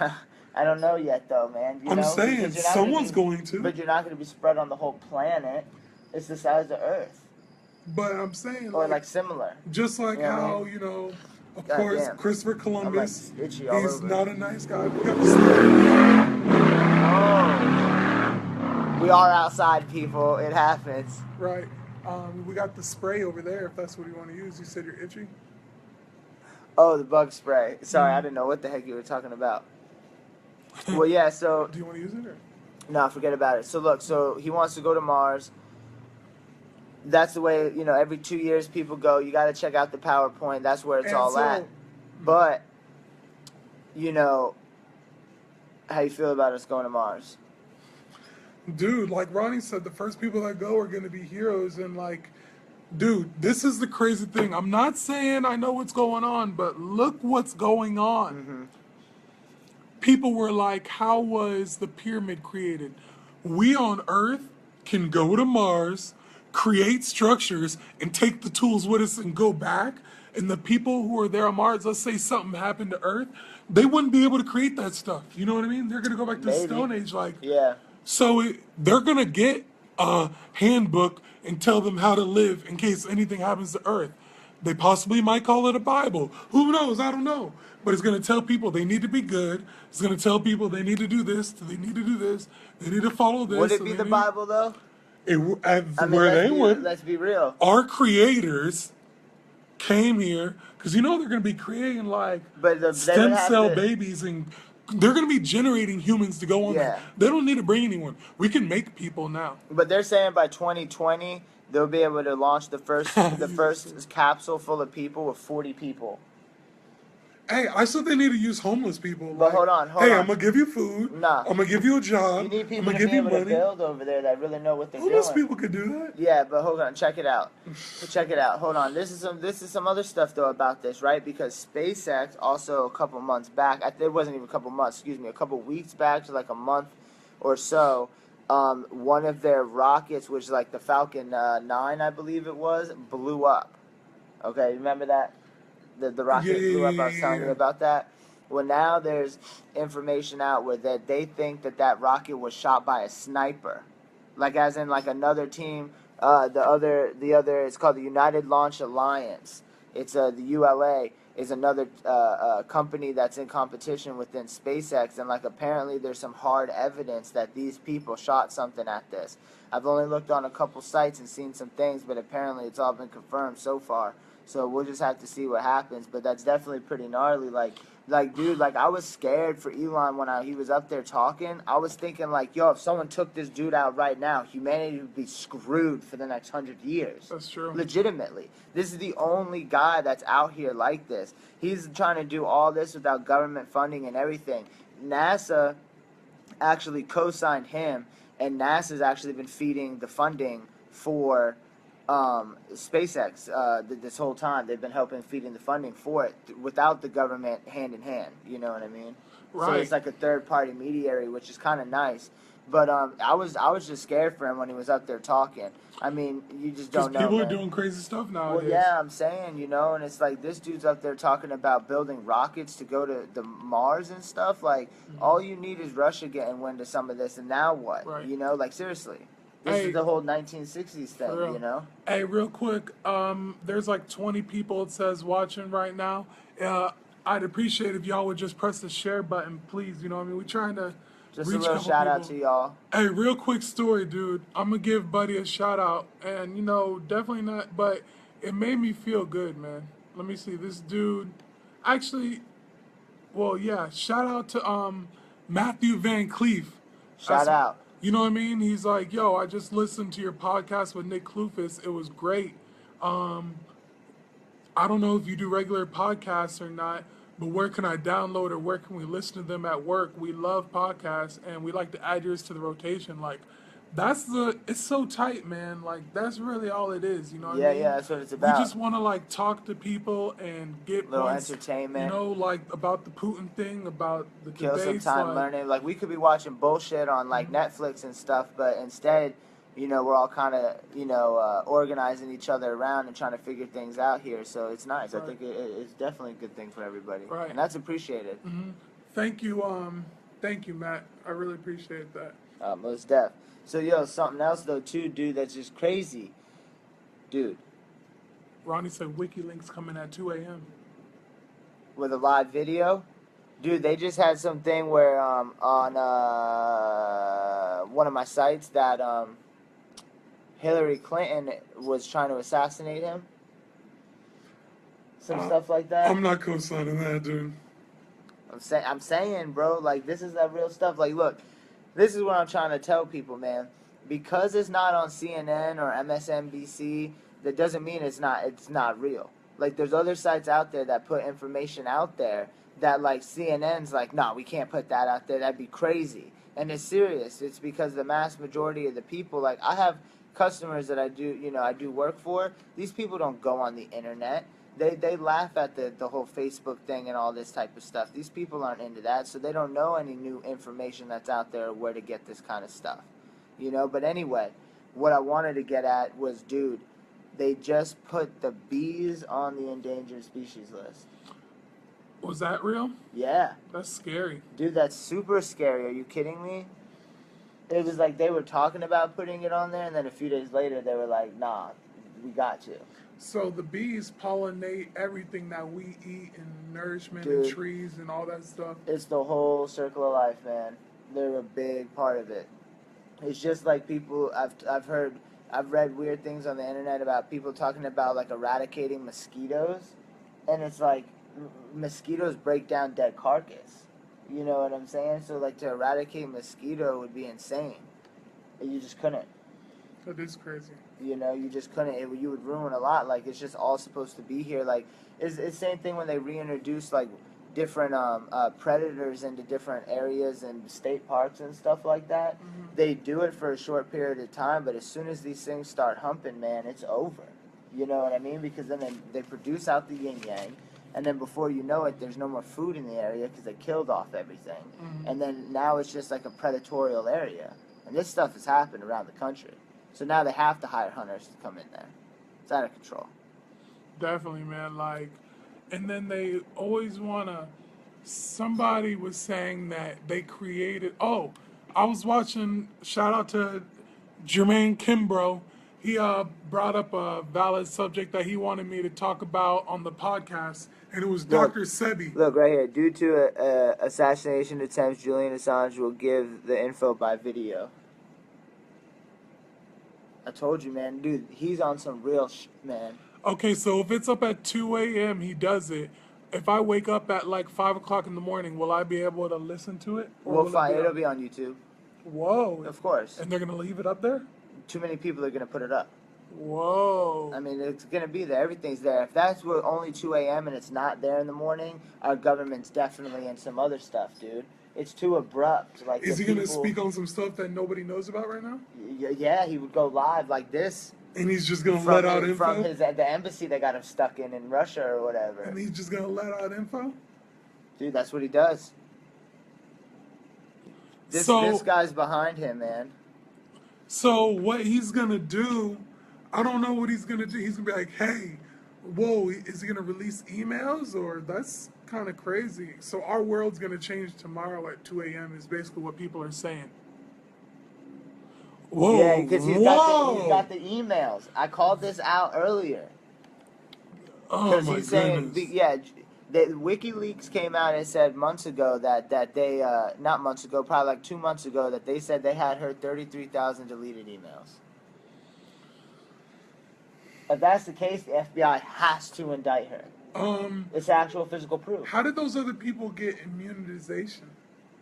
I don't know yet, though, man. You I'm know? saying Because you're not gonna someone's be- going to. But you're not going to be spread on the whole planet. It's the size of Earth, But I'm saying, or like similar. just like Yeah, how, man. you know, of God course, damn. Christopher I'm like Columbus, itchy all he's over. not a nice guy. We got to Oh. We are outside, people. It happens. right. We got the spray over there, if that's what you want to use. You said you're itchy? Oh, the bug spray. Sorry, Mm. I didn't know what the heck you were talking about. Well, yeah, so Do you want to use it? Or? no, forget about it. So look, so he wants to go to Mars. That's the way, you know, every 2 years people go. You got to check out the PowerPoint. That's where it's And all so- at. But, you know, how you feel about us going to Mars? Dude, like Ronnie said, the first people that go are going to be heroes. And, like, dude, this is the crazy thing. I'm not saying I know what's going on, but look what's going on. Mm-hmm. People were like, how was the pyramid created? We on Earth can go to Mars, create structures, and take the tools with us and go back. And the people who are there on Mars, let's say something happened to Earth, they wouldn't be able to create that stuff. You know what I mean? They're going to go back to the Maybe. Stone Age. Like, Yeah. so they're going to get a handbook and tell them how to live in case anything happens to Earth. They possibly might call it a Bible. Who knows? I don't know. But it's going to tell people they need to be good. It's going to tell people they need to do this. They need to do this. They need to follow this. Would it and be they the need- Bible, though? It, I mean, where they would. let's be real. Our creators came here because you know they're going to be creating like But they would stem have cell to- babies, and they're going to be generating humans to go on Yeah. there. They don't need to bring anyone. We can make people now. But they're saying by 2020 they'll be able to launch the first capsule full of people with 40 people. Hey, I said they need to use homeless people. But hold on. Hey, on. I'm gonna give you food. Nah. I'm gonna give you a job. You need I'm people gonna to give be you able to money. build over there that really know what they're Homeless doing. people could do that. Yeah, but hold on, check it out. Check it out. Hold on. This is some other stuff though about this, right? Because SpaceX also a couple months back, it wasn't even a couple months, excuse me, a couple weeks back to like a month or so, one of their rockets, which is like the Falcon 9, I believe it was, blew up. Okay, remember that? The rocket Yeah, blew up. I was yeah, telling you yeah. about that. Well, now there's information out where that they think that rocket was shot by a sniper, like as in like another team. The other it's called the United Launch Alliance. It's the ULA is another company that's in competition within SpaceX, and like apparently there's some hard evidence that these people shot something at this. I've only looked on a couple sites and seen some things, but apparently it's all been confirmed so far. So we'll just have to see what happens. But that's definitely pretty gnarly. Like, dude, like, I was scared for Elon when he was up there talking. I was thinking, like, yo, if someone took this dude out right now, humanity would be screwed for the next 100 years. That's true. Legitimately. This is the only guy that's out here like this. He's trying to do all this without government funding and everything. NASA actually co-signed him, and NASA's actually been feeding the funding for SpaceX this whole time. They've been helping feeding the funding for it without the government hand in hand. You know what I mean? So Right. it's like a third party mediary, which is kind of nice. But I was just scared for him when he was up there talking. I mean, you just Because don't know. people are man. doing crazy stuff Well, nowadays. yeah, I'm saying, you know, and it's like this dude's up there talking about building rockets to go to the Mars and stuff. Like, all you need is Russia getting wind of some of this, and now what? Right. You know, like seriously, this Hey, is the whole 1960s thing. for real. You know, Hey, real quick, there's like 20 people it says watching right now. I'd appreciate if y'all would just press the share button, please. You know what I mean? We're trying to Just a reach a little couple shout out people. to y'all. Hey, real quick story, dude. I'm gonna give Buddy a shout out, and you know, definitely not, but it made me feel good, man. Let me see. This dude, actually, well, yeah. Shout out to Matthew Van Cleef. Shout out. You know what I mean? He's like, yo, I just listened to your podcast with Nick Klufis. It was great. I don't know if you do regular podcasts or not, but where can I download or where can we listen to them at work? We love podcasts and we like to add yours to the rotation. Like, it's so tight, man. Like, that's really all it is, you know what Yeah, I mean? yeah, that's what it's We about. just want to, like, talk to people and get Little points, entertainment. you know, like, about the Putin thing, about the Kill some debates. time like, learning. Like, we could be watching bullshit on like Netflix and stuff, but instead, you know, we're all kind of, you know, organizing each other around and trying to figure things out here. So it's nice. Right. I think it's definitely a good thing for everybody, Right. and that's appreciated. Thank you, Matt. I really appreciate that. Most def. So yo, something else though too, dude. That's just crazy, dude. Ronnie said WikiLeaks coming at 2 a.m. With a live video, dude. They just had something where on one of my sites that Hillary Clinton was trying to assassinate him. Some stuff like that. I'm not co-signing that, dude. I'm saying, bro, like this is that real stuff. Like, look, this is what I'm trying to tell people, man. Because it's not on CNN or MSNBC, that doesn't mean it's not real. Like, there's other sites out there that put information out there that, like, CNN's like, nah, we can't put that out there. That'd be crazy. And it's serious. It's because the mass majority of the people, like, I have customers that I do work for. These people don't go on the internet. They laugh at the whole Facebook thing and all this type of stuff. These people aren't into that, so they don't know any new information that's out there or where to get this kind of stuff. You know, but anyway, what I wanted to get at was, dude, they just put the bees on the endangered species list. Was that real? Yeah. That's scary. Dude, that's super scary. Are you kidding me? It was like they were talking about putting it on there, and then a few days later they were like, nah, we got you. So the bees pollinate everything that we eat and nourishment Dude. and trees and all that stuff. It's the whole circle of life, man. They're a big part of it. It's just like people, I've read weird things on the internet about people talking about like eradicating mosquitoes, and it's like mosquitoes break down dead carcass. You know what I'm saying? So like to eradicate mosquito would be insane. You just couldn't. That is crazy. You know, you just couldn't. You would ruin a lot. Like it's just all supposed to be here. Like it's the same thing when they reintroduce like different predators into different areas and state parks and stuff like that. Mm-hmm. They do it for a short period of time, but as soon as these things start humping, man, it's over. You know what I mean? Because then they produce out the yin yang, and then before you know it, there's no more food in the area because they killed off everything. Mm-hmm. And then now it's just like a predatorial area. And this stuff has happened around the country. So now they have to hire hunters to come in there. It's out of control. Definitely, man. Like, and then they always wanna. Somebody was saying that they created. Oh, I was watching. Shout out to Jermaine Kimbrough. He brought up a valid subject that he wanted me to talk about on the podcast, and it was Look. Dr. Sebi. Look, right here. Due to assassination attempts, Julian Assange will give the info by video. I told you, man. Dude, he's on some real man. Okay, so if it's up at 2 a.m., he does it. If I wake up at like 5 o'clock in the morning, will I be able to listen to it? Or We'll will find. it It'll be on YouTube. Whoa. Of course. And they're going to leave it up there? Too many people are going to put it up. Whoa. I mean, it's going to be there. Everything's there. If that's where only 2 a.m. and it's not there in the morning, our government's definitely in some other stuff, dude. It's too abrupt. Like, Is the he going to people- speak on some stuff that nobody knows about right now? Yeah, he would go live like this. And he's just going to let out info? From the embassy they got him stuck in Russia or whatever. And he's just going to let out info? Dude, that's what he does. This guy's behind him, man. So what he's going to do, I don't know what he's going to do. He's going to be like, hey, whoa, is he going to release emails? Or that's kind of crazy. So our world's going to change tomorrow at 2 a.m. is basically what people are saying. Whoa, Yeah, because he's got the emails. I called this out earlier. Oh Because my he's saying, goodness. yeah, WikiLeaks came out and said months ago that they not months ago, probably like 2 months ago, that they said they had her 33,000 deleted emails. If that's the case, the FBI has to indict her. It's actual physical proof. How did those other people get immunization?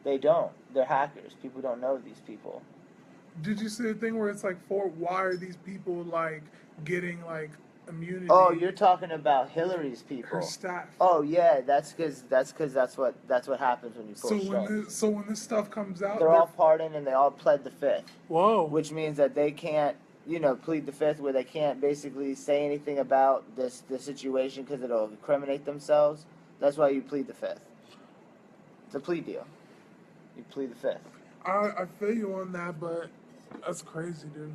They don't. They're hackers. People don't know these people. Did you see the thing where it's like, why are these people like getting like immunity? Oh, you're talking about Hillary's her people. staff. Oh yeah, that's because that's what happens when you pull strings. So when this stuff comes out, They're all pardoned and they all pled the fifth, Whoa. which means that they can't, plead the fifth, where they can't basically say anything about the situation because it'll incriminate themselves. That's why you plead the fifth. It's a plea deal. You plead the fifth. I feel you on that, but that's crazy, dude.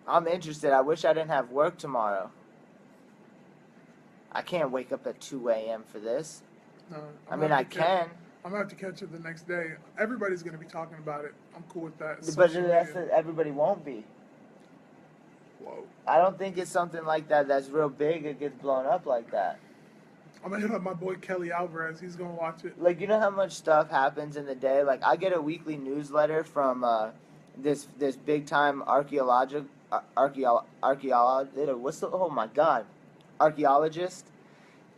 I'm interested. I wish I didn't have work tomorrow. I can't wake up at 2 a.m. for this. No, I mean, I can. I'm gonna have to catch it the next day. Everybody's gonna be talking about it. I'm cool with that. But Social that's media. everybody won't be. Whoa. I don't think it's something like that that's real big. It gets blown up like that. I'm gonna hit up my boy Kelly Alvarez. He's gonna watch it. Like, you know how much stuff happens in the day? Like, I get a weekly newsletter from this big time archaeologist. Oh my god, archaeologist.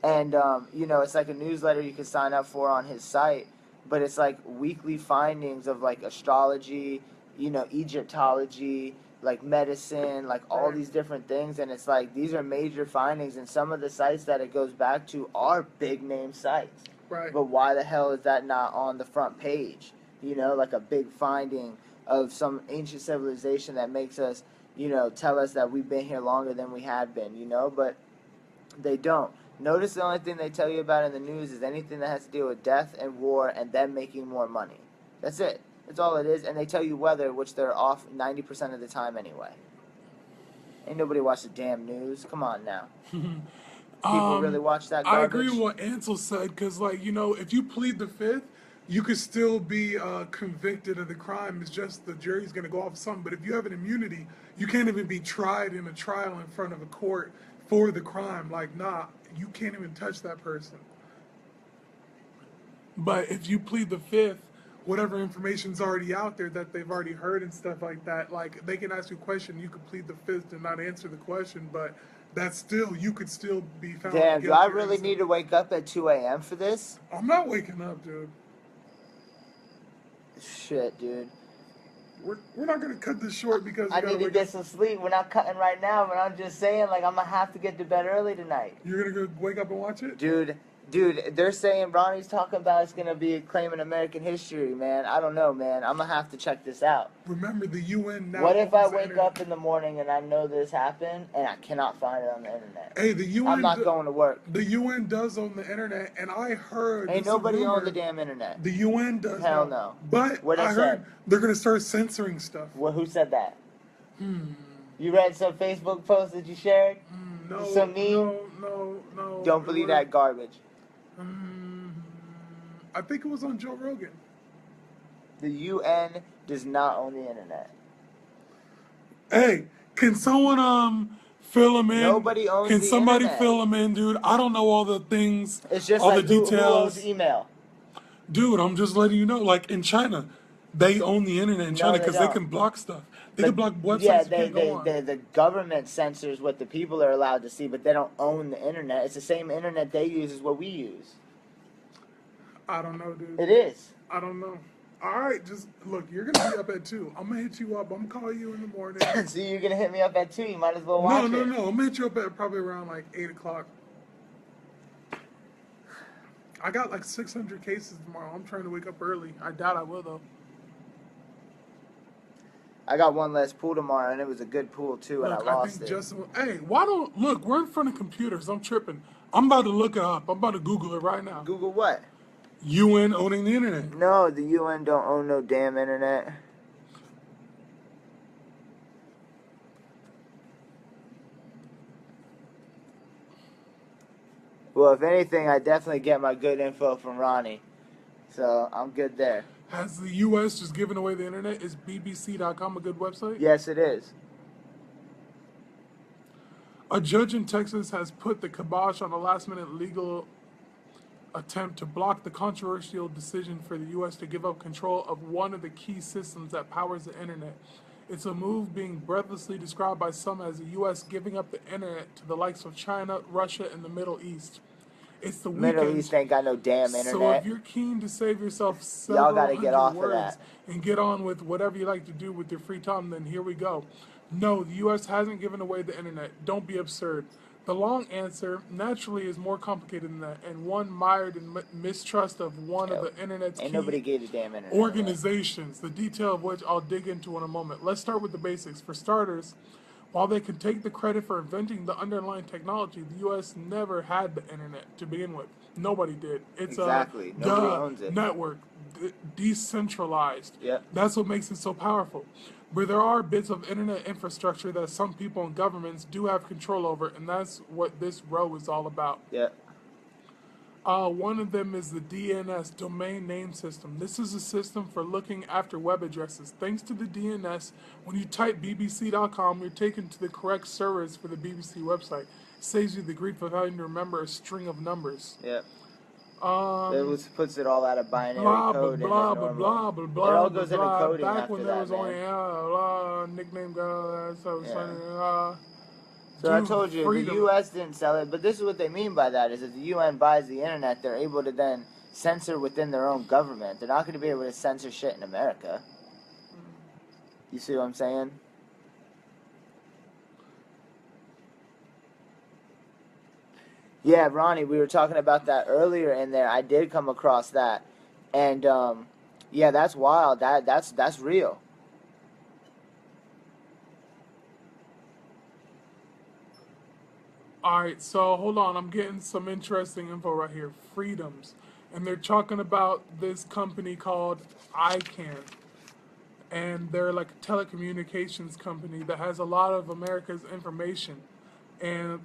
And it's like a newsletter you can sign up for on his site, but it's like weekly findings of like astrology, Egyptology, like medicine, like all these different things. And it's like, these are major findings, and some of the sites that it goes back to are big name sites. Right. But why the hell is that not on the front page? Like a big finding of some ancient civilization that makes us, tell us that we've been here longer than we had been, but they don't. Notice the only thing they tell you about in the news is anything that has to deal with death and war and them making more money. That's it. That's all it is. And they tell you weather, which they're off 90% of the time anyway. Ain't nobody watch the damn news. Come on now. People really watch that garbage? I agree with what Ansel said, because, if you plead the fifth, you could still be convicted of the crime. It's just the jury's going to go off something. But if you have an immunity, you can't even be tried in a trial in front of a court for the crime. You can't even touch that person. But if you plead the fifth, whatever information's already out there that they've already heard and stuff like that, they can ask you a question, you could plead the fifth and not answer the question, but you could still be found Damn, guilty. do I really need to wake up at 2 a.m. for this? I'm not waking up, dude. Shit, dude. We're not gonna cut this short because I need to get some sleep. We're not cutting right now, but I'm just saying, I'm gonna have to get to bed early tonight. You're gonna go wake up and watch it? Dude, they're saying Ronnie's talking about it's gonna be claiming American history, man. I don't know, man. I'm gonna have to check this out. Remember, the UN now. What if I owns the wake internet. up in the morning and I know this happened and I cannot find it on the internet? Hey, the UN. I'm not going to work. The UN does own the internet, and I heard. Ain't this a nobody rumor, on the damn internet. The UN does. Hell not. no. But What I they heard said? they're gonna start censoring stuff. Well, who said that? You read some Facebook post that you shared? No, Some meme? no. Don't believe that garbage. I think it was on Joe Rogan. The UN does not own the internet. Hey, can someone fill them in? Nobody owns Can the somebody internet. fill them in, dude? I don't know all the things. It's just all like the who details. owns email? Dude, I'm just letting you know. Like in China, they own the internet in No, China they because they don't. can block stuff. They But- can block websites. Yeah, you can't go on. the government censors what the people are allowed to see, but they don't own the internet. It's the same internet they use as what we use. I don't know, dude. It is. I don't know. All right, just look. You're gonna be up at 2. I'm gonna hit you up. I'm gonna call you in the morning. So you're gonna hit me up at 2. You might as well watch No. it. I'm gonna hit you up at probably around 8 o'clock. I got 600 cases tomorrow. I'm trying to wake up early. I doubt I will though. I got one less pool tomorrow, and it was a good pool too, and Look, I lost think it. Justin. Hey, why don't look? We're in front of computers. I'm tripping. I'm about to look it up. I'm about to Google it right now. Google what? UN owning the internet. No, the UN don't own no damn internet. Well, if anything, I definitely get my good info from Ronnie. So I'm good there. Has the U.S. just given away the internet? Is BBC.com a good website? Yes, it is. A judge in Texas has put the kibosh on a last-minute legal attempt to block the controversial decision for the U.S. to give up control of one of the key systems that powers the internet. It's a move being breathlessly described by some as the U.S. giving up the internet to the likes of China, Russia, and the Middle East. It's the Middle weekend. East ain't got no damn So internet. if you're keen to save yourself Y'all several gotta get hundred off of words that. and get on with whatever you like to do with your free time, then here we go. No, the U.S. hasn't given away the internet. Don't be absurd. The long answer, naturally, is more complicated than that, and one mired in mistrust of one of Yo, the internet's ain't key nobody gave the damn internet away. organizations, the detail of which I'll dig into in a moment. Let's start with the basics. For starters, while they can take the credit for inventing the underlying technology, the U.S. never had the internet to begin with. Nobody did. It's Exactly. Nobody owns it. network, decentralized. Yep. That's what makes it so powerful. But there are bits of internet infrastructure that some people and governments do have control over, and that's what this row is all about. Yep. One of them is the DNS, Domain Name System. This is a system for looking after web addresses. Thanks to the DNS, when you type bbc.com, you're taken to the correct servers for the BBC website. It saves you the grief of having to remember a string of numbers. Yep. Puts it all out of binary Blah, blah, code blah, into blah, normal. blah, blah, It blah, all blah, goes into blah. coding Back after when there that, was only nickname guys, so Yeah. funny, So I dude, told you, freedom. the U.S. didn't sell it, but this is what they mean by that, is if the UN buys the internet, they're able to then censor within their own government. They're not going to be able to censor shit in America. You see what I'm saying? Yeah, Ronnie, we were talking about that earlier in there. I did come across that. And, yeah, that's wild. That's real. All right, so hold on. I'm getting some interesting info right here. Freedoms. And they're talking about this company called ICANN. And they're like a telecommunications company that has a lot of America's information. And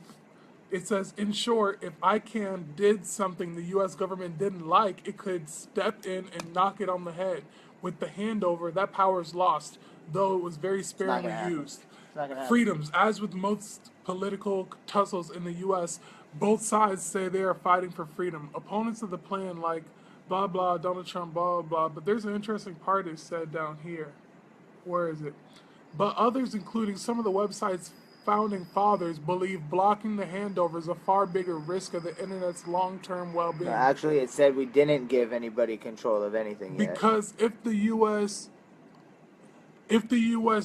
it says, in short, if ICANN did something the U.S. government didn't like, it could step in and knock it on the head. With the handover, that power is lost, though it was very not sparingly gonna happen. used. It's not going to happen. Freedoms. As with most political tussles in the U.S., both sides say they are fighting for freedom. Opponents of the plan, like blah blah, Donald Trump, blah blah. But there's an interesting part it said down here. Where is it? But others, including some of the website's founding fathers, believe blocking the handover is a far bigger risk of the internet's long-term well-being. No, actually, it said we didn't give anybody control of anything yet. Because if the U.S.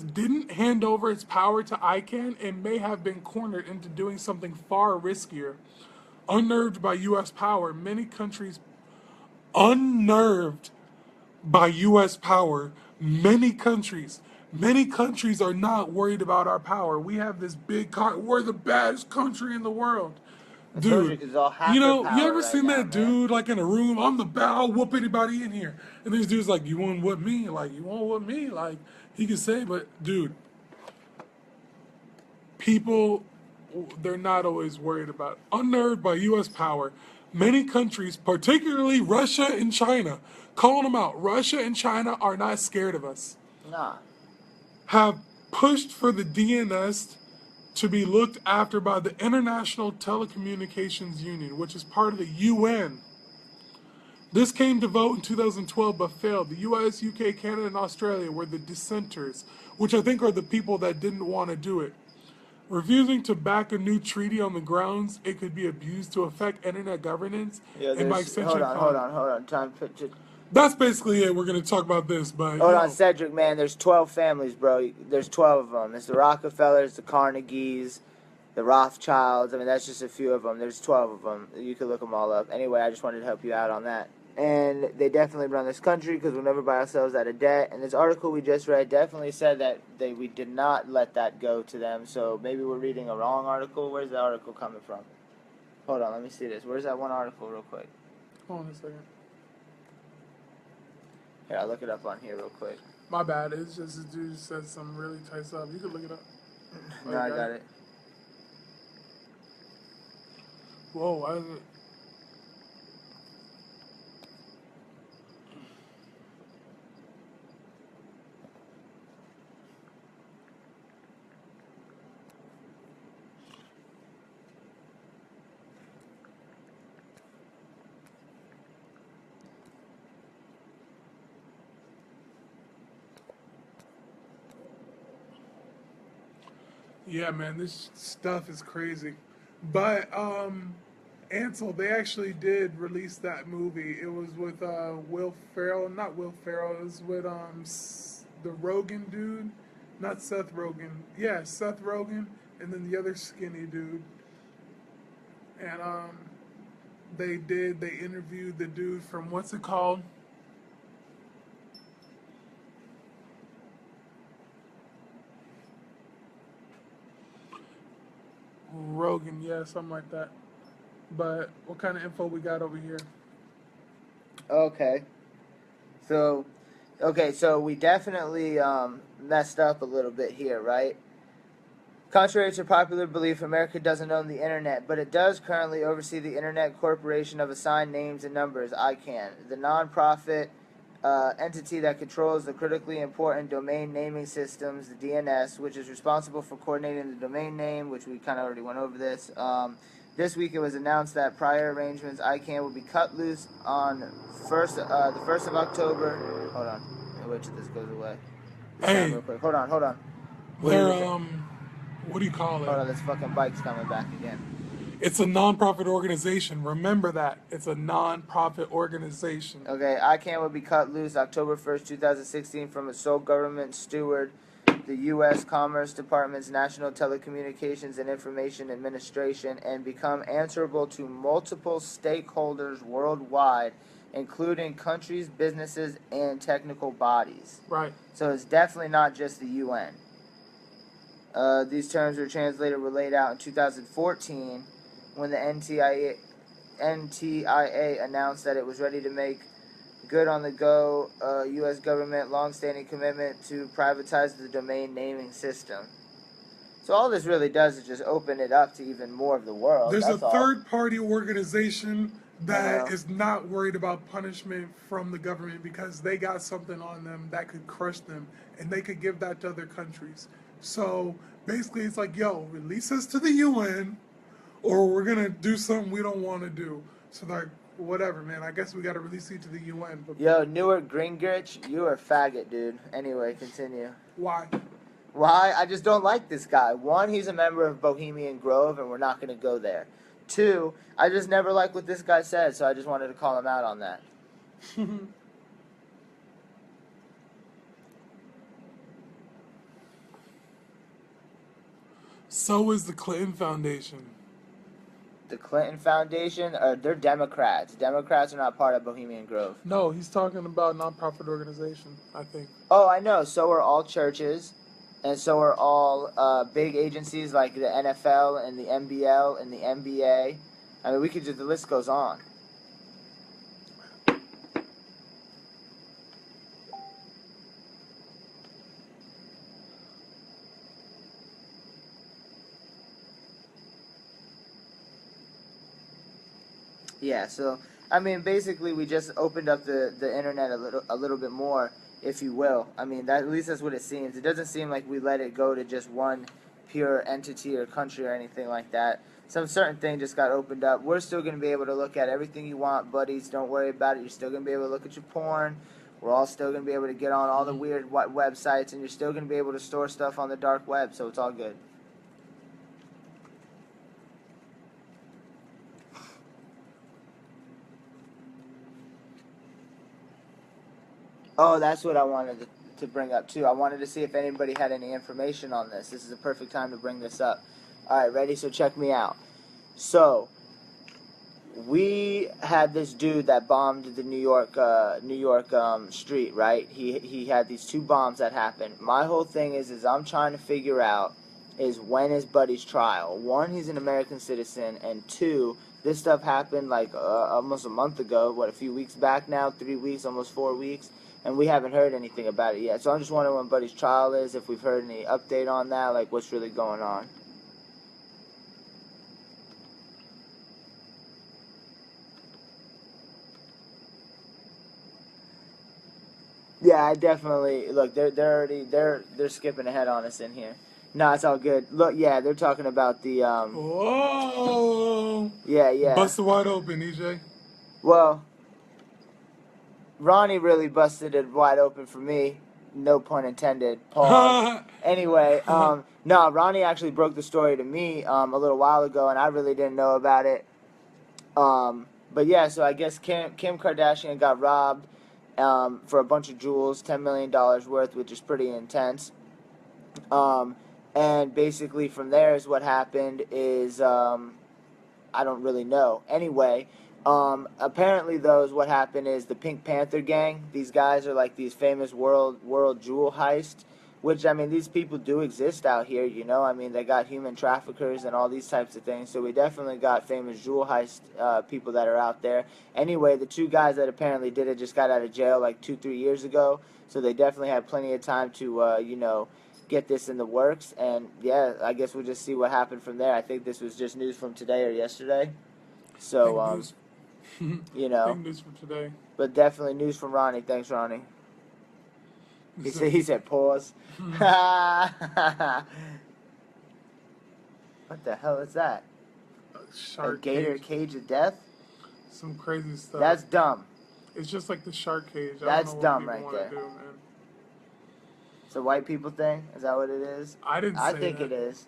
didn't hand over its power to ICANN, it may have been cornered into doing something far riskier. Unnerved by U.S. power, unnerved by U.S. power, many countries are not worried about our power. We have this we're the baddest country in the world. I told you, Dude, 'cause it's all hacker you know, you power ever right seen now, that man. dude like in a room? I'm the bad. I'll whoop anybody in here. And this dude's like, you want to whoop me? Like, you want to whoop me? Like, he can say, but dude, people, they're not always worried about it. Unnerved by U.S. power, many countries, particularly Russia and China, calling them out. Russia and China are not scared of us. Nah. Have pushed for the DNS to be looked after by the International Telecommunications Union, which is part of the UN. This came to vote in 2012 but failed. The US, UK, Canada, and Australia were the dissenters, which I think are the people that didn't want to do it. Refusing to back a new treaty on the grounds it could be abused to affect internet governance, Yeah, and by extension, hold on. Time for, that's basically it. We're going to talk about this, but hold on, Cedric, man. There's 12 families, bro. There's 12 of them. It's the Rockefellers, the Carnegies, the Rothschilds. I mean, that's just a few of them. There's 12 of them. You could look them all up. Anyway, I just wanted to help you out on that. And they definitely run this country because we'll never buy ourselves out of debt. And this article we just read definitely said that we did not let that go to them. So maybe we're reading a wrong article. Where's the article coming from? Hold on, let me see this. Where's that one article real quick? Hold on a second. Here, I'll look it up on here real quick. My bad. It's just this dude said some really tight stuff. You could look it up. No, I got it. Whoa, I didn't. Yeah, man, this stuff is crazy. But Ansel, they actually did release that movie. It was with Will Ferrell, not Will Ferrell. It was with the Rogan dude, not Seth Rogen. Yeah, Seth Rogen, and then the other skinny dude. And they interviewed the dude from what's it called? Rogan, yeah, something like that. But what kind of info we got over here? Okay. So, okay, so we definitely messed up a little bit here, right? Contrary to popular belief, America doesn't own the internet, but it does currently oversee the Internet Corporation of Assigned Names and Numbers, ICANN, the nonprofit entity that controls the critically important domain naming systems, the DNS, which is responsible for coordinating the domain name, which we kind of already went over this. This week it was announced that prior arrangements ICANN will be cut loose on the 1st of October. Hold on. Let me wait till this goes away. This time Hey, real quick. Hold on. What they're is it? what do you call Hold it? on, this fucking bike's coming back again. It's a nonprofit organization. Remember that. It's a nonprofit organization. Okay, ICANN will be cut loose October 1st, 2016 from its sole government steward, the U.S. Commerce Department's National Telecommunications and Information Administration, and become answerable to multiple stakeholders worldwide, including countries, businesses, and technical bodies. Right. So it's definitely not just the UN. These terms were translated were laid out in 2014 when the NTIA announced that it was ready to make good on the go U.S. government long-standing commitment to privatize the domain naming system. So all this really does is just open it up to even more of the world. There's That's a all. third-party organization that Uh-huh. is not worried about punishment from the government because they got something on them that could crush them, and they could give that to other countries. So basically, it's like, yo, release us to the UN, or we're gonna do something we don't want to do. So like, whatever, man. I guess we gotta release you to the UN. But Yo, Newark Gingrich, you are a faggot, dude. Anyway, continue. why? Why? I just don't like this guy. One, he's a member of Bohemian Grove, and we're not going to go there. Two, I just never like what this guy said, so I just wanted to call him out on that. So is the Clinton Foundation. The Clinton Foundation, they're Democrats. Democrats are not part of Bohemian Grove. No, he's talking about nonprofit organization, I think. Oh, I know. So are all churches, and so are all big agencies like the NFL and the NBL and the NBA. I mean, the list goes on. Yeah, so I mean, basically, we just opened up the internet a little bit more, if you will. I mean, at least that's what it seems. It doesn't seem like we let it go to just one pure entity or country or anything like that. Some certain thing just got opened up. We're still going to be able to look at everything you want, buddies. Don't worry about it. You're still going to be able to look at your porn. We're all still going to be able to get on all the weird websites, and you're still going to be able to store stuff on the dark web, so it's all good. Oh, that's what I wanted to bring up, too. I wanted to see if anybody had any information on this. This is a perfect time to bring this up. All right, ready? So check me out. So, we had this dude that bombed the New York street, right? He had these two bombs that happened. My whole thing is I'm trying to figure out is when is Buddy's trial. One, he's an American citizen, and two, this stuff happened like almost a month ago. What, a few weeks back now? 3 weeks, almost 4 weeks. And we haven't heard anything about it yet. So I'm just wondering when Buddy's trial is, if we've heard any update on that, like what's really going on. Yeah, I definitely look. They're skipping ahead on us in here. No, it's all good. Look, yeah, they're talking about the Whoa! Yeah. Busted wide open, EJ. Well, Ronnie really busted it wide open for me. No pun intended. Pause. Anyway, no, Ronnie actually broke the story to me a little while ago, and I really didn't know about it. But yeah, so I guess Kim Kardashian got robbed for a bunch of jewels, $10 million worth, which is pretty intense. And basically from there is what happened is, I don't really know. Anyway, apparently though is what happened is the Pink Panther gang, these guys are like these famous world jewel heist, which, I mean, these people do exist out here, you know. I mean, they got human traffickers and all these types of things, so we definitely got famous jewel heist people that are out there. Anyway, the two guys that apparently did it just got out of jail like 2-3 years ago, so they definitely had plenty of time to, you know, get this in the works. And yeah, I guess we'll just see what happened from there. I think this was just news from today or yesterday, so you know, Big news from today. but definitely news from Ronnie. Thanks, Ronnie. He said pause. What the hell is that? A Shark gator cage. cage of death? Some crazy stuff. That's dumb. It's just like the shark cage. That's I don't know dumb what right people wanna there. do, man. It's a white people thing? Is that what it is? I didn't say I think that. it is.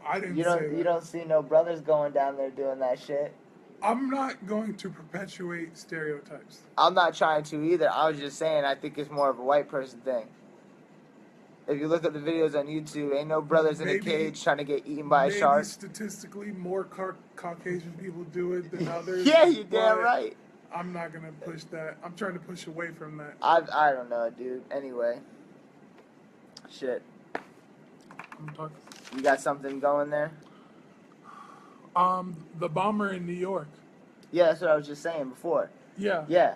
I didn't You say that. don't see no brothers going down there doing that shit. I'm not going to perpetuate stereotypes. I'm not trying to either. I was just saying I think it's more of a white person thing. If you look at the videos on YouTube, ain't no brothers in a Maybe- cage trying to get eaten by a Maybe shark. statistically more Caucasian people do it than others. Yeah, you're damn but right. I'm not gonna push that. I'm trying to push away from that. I don't know, dude. Anyway. Shit. I'm talking. You got something going there? The bomber in New York. Yeah, that's what I was just saying before. Yeah. Yeah.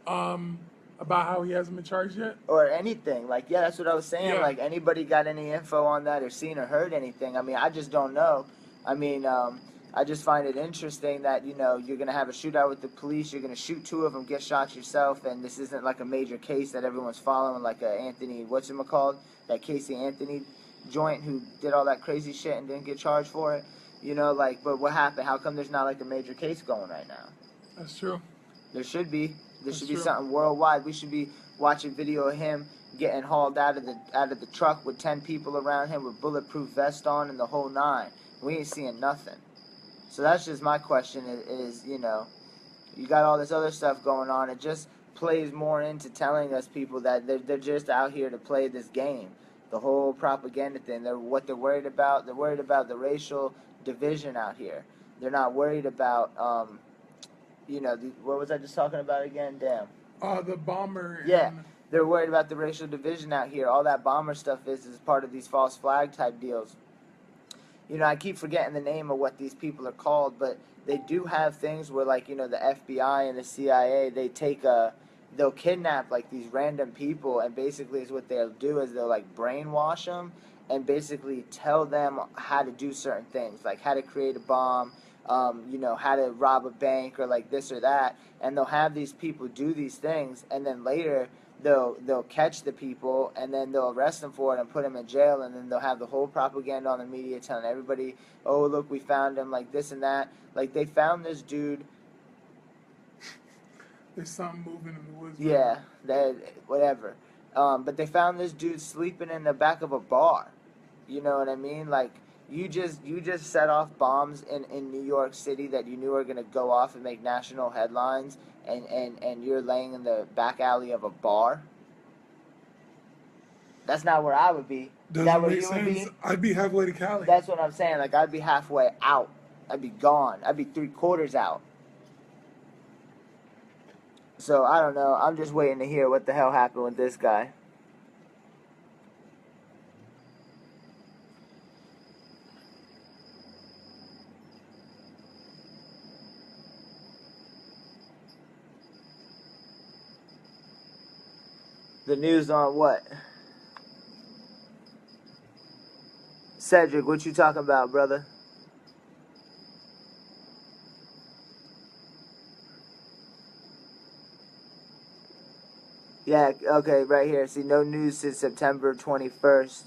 About how he hasn't been charged yet. Or anything. Like, yeah, that's what I was saying. Yeah. Like, anybody got any info on that or seen or heard anything? I mean, I just don't know. I mean, I just find it interesting that, you know, you're going to have a shootout with the police, you're going to shoot two of them, get shot yourself, and this isn't like a major case that everyone's following, like Anthony, whatchamacallit, that Casey Anthony joint who did all that crazy shit and didn't get charged for it. You know, like, but what happened? How come there's not like a major case going right now? That's true. There should be. There That's should be true. something worldwide. We should be watching video of him getting hauled out of the truck with 10 people around him with bulletproof vest on and the whole nine. We ain't seeing nothing. So that's just my question is, you know, you got all this other stuff going on. It just plays more into telling us people that they're just out here to play this game. The whole propaganda thing. What they're worried about. They're worried about the racial division out here. They're not worried about, you know, what was I just talking about again? Damn. The bomber. Yeah. and- They're worried about the racial division out here. All that bomber stuff is part of these false flag type deals. You know, I keep forgetting the name of what these people are called, but they do have things where, like, you know, the FBI and the CIA, they'll kidnap, like, these random people, and basically is what they'll do is they'll, like, brainwash them and basically tell them how to do certain things, like how to create a bomb, you know, how to rob a bank or, like, this or that, and they'll have these people do these things, and then later they'll catch the people, and then they'll arrest them for it and put them in jail, and then they'll have the whole propaganda on the media telling everybody, oh, look, we found him, like this and that. Like, they found this dude. There's something moving in the woods. Yeah, whatever. But they found this dude sleeping in the back of a bar. You know what I mean? Like, you just set off bombs in New York City that you knew were going to go off and make national headlines, and you're laying in the back alley of a bar. That's not where I would be. Is Doesn't that where make you would be? sense. I'd be halfway to Cali. That's what I'm saying. Like, I'd be halfway out. I'd be gone. I'd be 3/4 out. So, I don't know. I'm just waiting to hear what the hell happened with this guy. The news on what? Cedric, what you talking about, brother? Yeah, okay, right here. See, no news since September 21st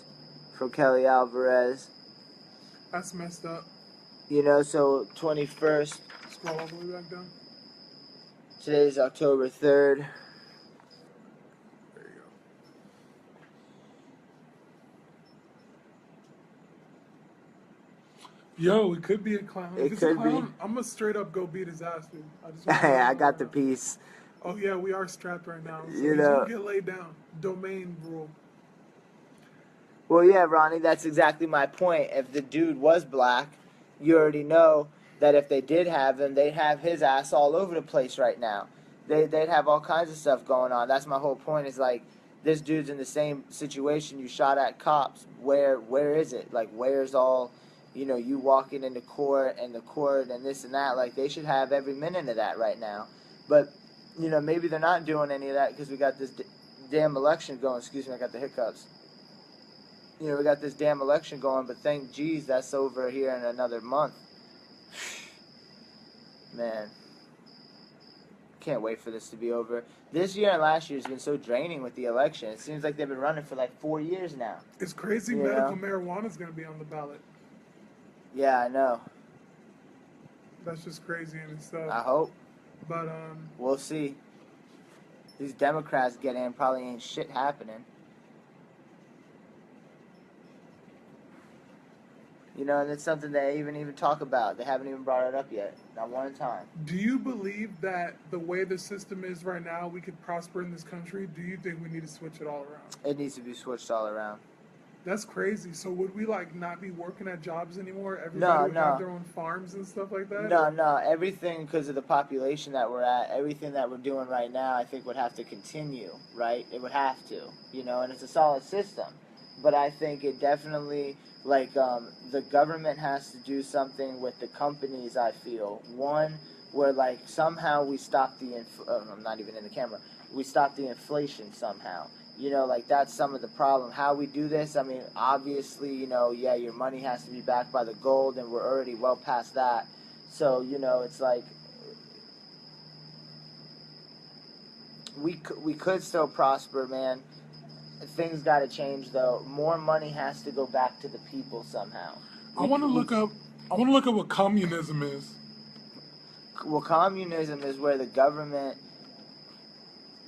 from Kelly Alvarez. That's messed up. You know, so 21st, Scroll all the way back down. today's October 3rd. There you Yo, it could be a clown. It If it's a could be. clown, I'm gonna straight up go beat his ass, dude. I just Hey, wanna let I you know got the that. piece. Oh yeah, we are strapped right now, so You he's know. gonna get laid down. Domain rule. Well, yeah, Ronnie, that's exactly my point. If the dude was black, you already know that if they did have him, they'd have his ass all over the place right now. They'd have all kinds of stuff going on. That's my whole point. Is like this dude's in the same situation. You shot at cops. Where is it? Like where's all, you walking into court and the court and this and that. Like they should have every minute of that right now. But maybe they're not doing any of that because we got this damn election going. Excuse me, I got the hiccups. We got this damn election going, but thank geez that's over here in another month. Man, can't wait for this to be over. This year and last year has been so draining with the election. It seems like they've been running for like 4 years now. It's crazy. You Medical know? marijuana is gonna be on the ballot. Yeah, I know. That's just crazy in itself. I hope. But We'll see. These Democrats get in, probably ain't shit happening. And it's something they even talk about. They haven't even brought it up yet. Not one time. do you believe that the way the system is right now, we could prosper in this country? Do you think we need to switch it all around? It needs to be switched all around. That's crazy. So would we not be working at jobs anymore? Everybody would have their own farms and stuff like that? No. Everything, because of the population that we're at, everything that we're doing right now, I think would have to continue, right? It would have to, and it's a solid system. But I think it definitely, the government has to do something with the companies, I feel. One, where, somehow we stop I'm not even in the camera. We stop the inflation somehow. That's some of the problem. How we do this, I mean, obviously, your money has to be backed by the gold, and we're already well past that. So, it's like, we could still prosper, man. Things got to change, though. More money has to go back to the people somehow. I want to look up what communism is. Well, communism is where the government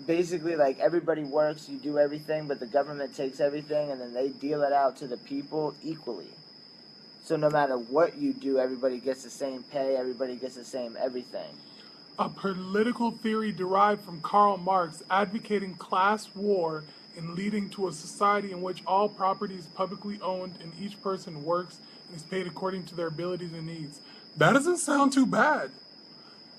basically, everybody works, you do everything, but the government takes everything and then they deal it out to the people equally. So no matter what you do, everybody gets the same pay, everybody gets the same everything. A political theory derived from Karl Marx advocating class war and leading to a society in which all property is publicly owned and each person works and is paid according to their abilities and needs. That doesn't sound too bad.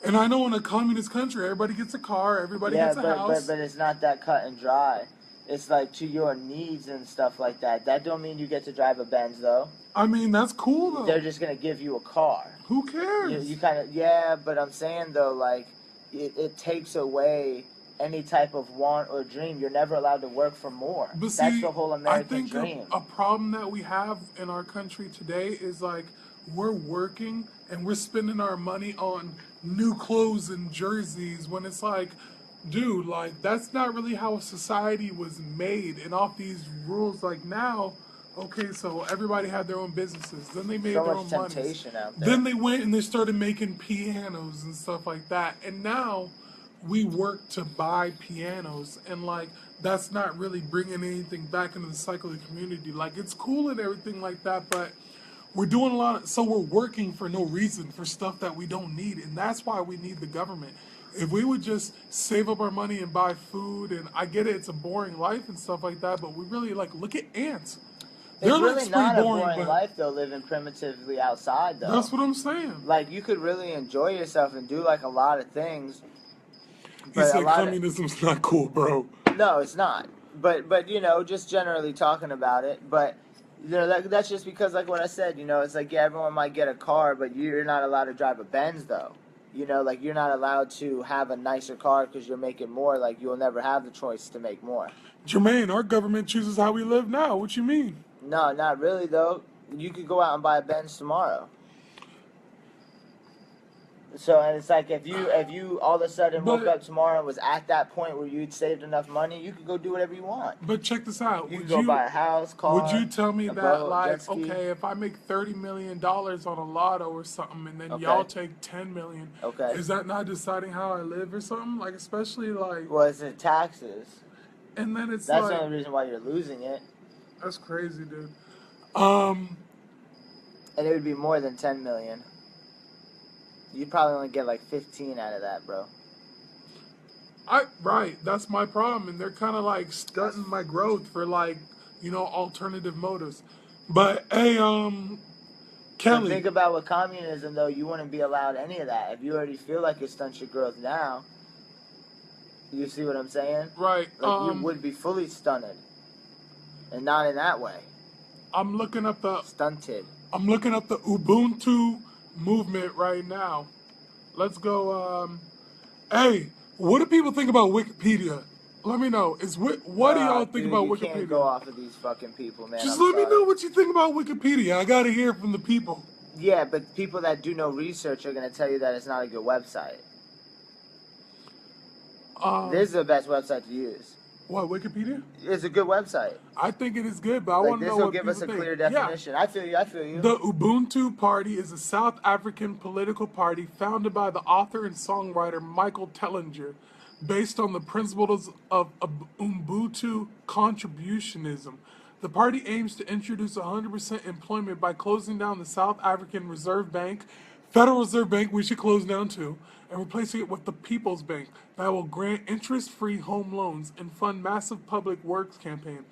And I know in a communist country, everybody gets a car, everybody gets a house. But it's not that cut and dry. It's to your needs and stuff like that. That don't mean you get to drive a Benz, though. I mean, that's cool, though. They're just going to give you a car. Who cares? You kind of, yeah, but I'm saying, though, it takes away any type of want or dream. You're never allowed to work for more. But That's see, the whole American dream. I think a problem that we have in our country today is we're working and we're spending our money on new clothes and jerseys when it's dude, that's not really how a society was made. And off these rules, now, okay, so everybody had their own businesses. Then they made So their much own money. temptation out there. Then they went and they started making pianos and stuff like that. And now we work to buy pianos. And that's not really bringing anything back into the cycle of the community. It's cool and everything like that, but we're doing so we're working for no reason for stuff that we don't need. And that's why we need the government. If we would just save up our money and buy food, and I get it, it's a boring life and stuff like that, but we really look at ants. It's really not a boring life, though, living primitively outside, though. That's what I'm saying. You could really enjoy yourself and do, a lot of things. You said communism's not cool, bro. No, it's not. But just generally talking about it. But, that's just because, what I said, it's yeah, everyone might get a car, but you're not allowed to drive a Benz, though. You're not allowed to have a nicer car because you're making more. You'll never have the choice to make more. Jermaine, our government chooses how we live now. What you mean? No, not really, though. You could go out and buy a Benz tomorrow. So, and it's if you all of a sudden woke up tomorrow and was at that point where you'd saved enough money, you could go do whatever you want. But check this out. You could go buy a house, car. Would you tell me a that, boat, jet ski? okay, if I make $30 million on a lotto or something, and then y'all take $10 million, okay, is that not deciding how I live or something? Especially well, it's in taxes. And then it's that's the only reason why you're losing it. That's crazy, dude. And it would be more than 10 million. You'd probably only get like 15 out of that, bro. Right, that's my problem, and they're kind of like stunting my growth for like, alternative motives. But hey, But Kelly, think about with communism, though, you wouldn't be allowed any of that. If you already feel like it stunts your growth now, you see what I'm saying? right? Like, you would be fully stunted. And not in that way. I'm looking up the Stunted. Ubuntu movement right now. Let's go. Hey, what do people think about Wikipedia? Let me know. What do y'all think Dude, about you Wikipedia? can't go off of these fucking people, man. Just I'm let me sorry. know what you think about Wikipedia. I gotta hear from the people. Yeah, but people that do no research are going to tell you that it's not a good website. This is the best website to use. What, Wikipedia? It's a good website. I think it is good, but I Like, want to this know will what give people us a think. clear Yeah. definition. I feel you. The Ubuntu Party is a South African political party founded by the author and songwriter Michael Tellinger, based on the principles of Ubuntu contributionism. The party aims to introduce 100% employment by closing down the South African Reserve Bank, Federal Reserve Bank, we should close down too, and replacing it with the People's Bank that will grant interest-free home loans and fund massive public works campaign,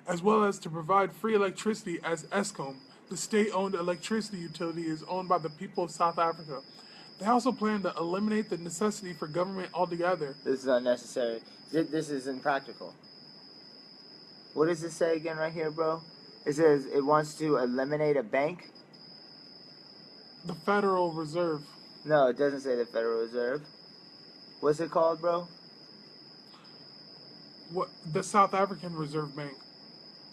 as well as to provide free electricity as Eskom, the state-owned electricity utility, is owned by the people of South Africa. They also plan to eliminate the necessity for government altogether. This is unnecessary. This is impractical. What does it say again right here, bro? It says it wants to eliminate a bank? The Federal Reserve. No, it doesn't say the Federal Reserve. What's it called, bro? What? The South African Reserve Bank.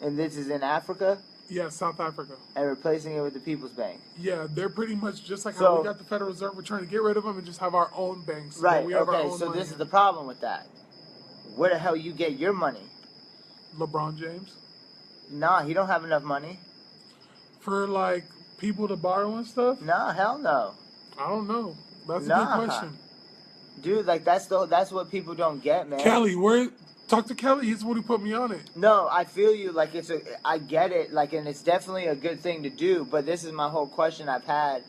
And this is in Africa? Yeah, South Africa. And replacing it with the People's Bank. Yeah, they're pretty much just like how So- we got the Federal Reserve. We're trying to get rid of them and just have our own banks. Right, But we have our okay, own so money. this is the problem with that. Where the hell you get your money? LeBron James. Nah, he don't have enough money. For like people to borrow and stuff? Nah, hell no. I don't know. That's a Nah. good question. Dude, like that's what people don't get, man. Kelly, talk to Kelly. He's the one who put me on it. No, I feel you. Like I get it. Like, and it's definitely a good thing to do. But this is my whole question I've had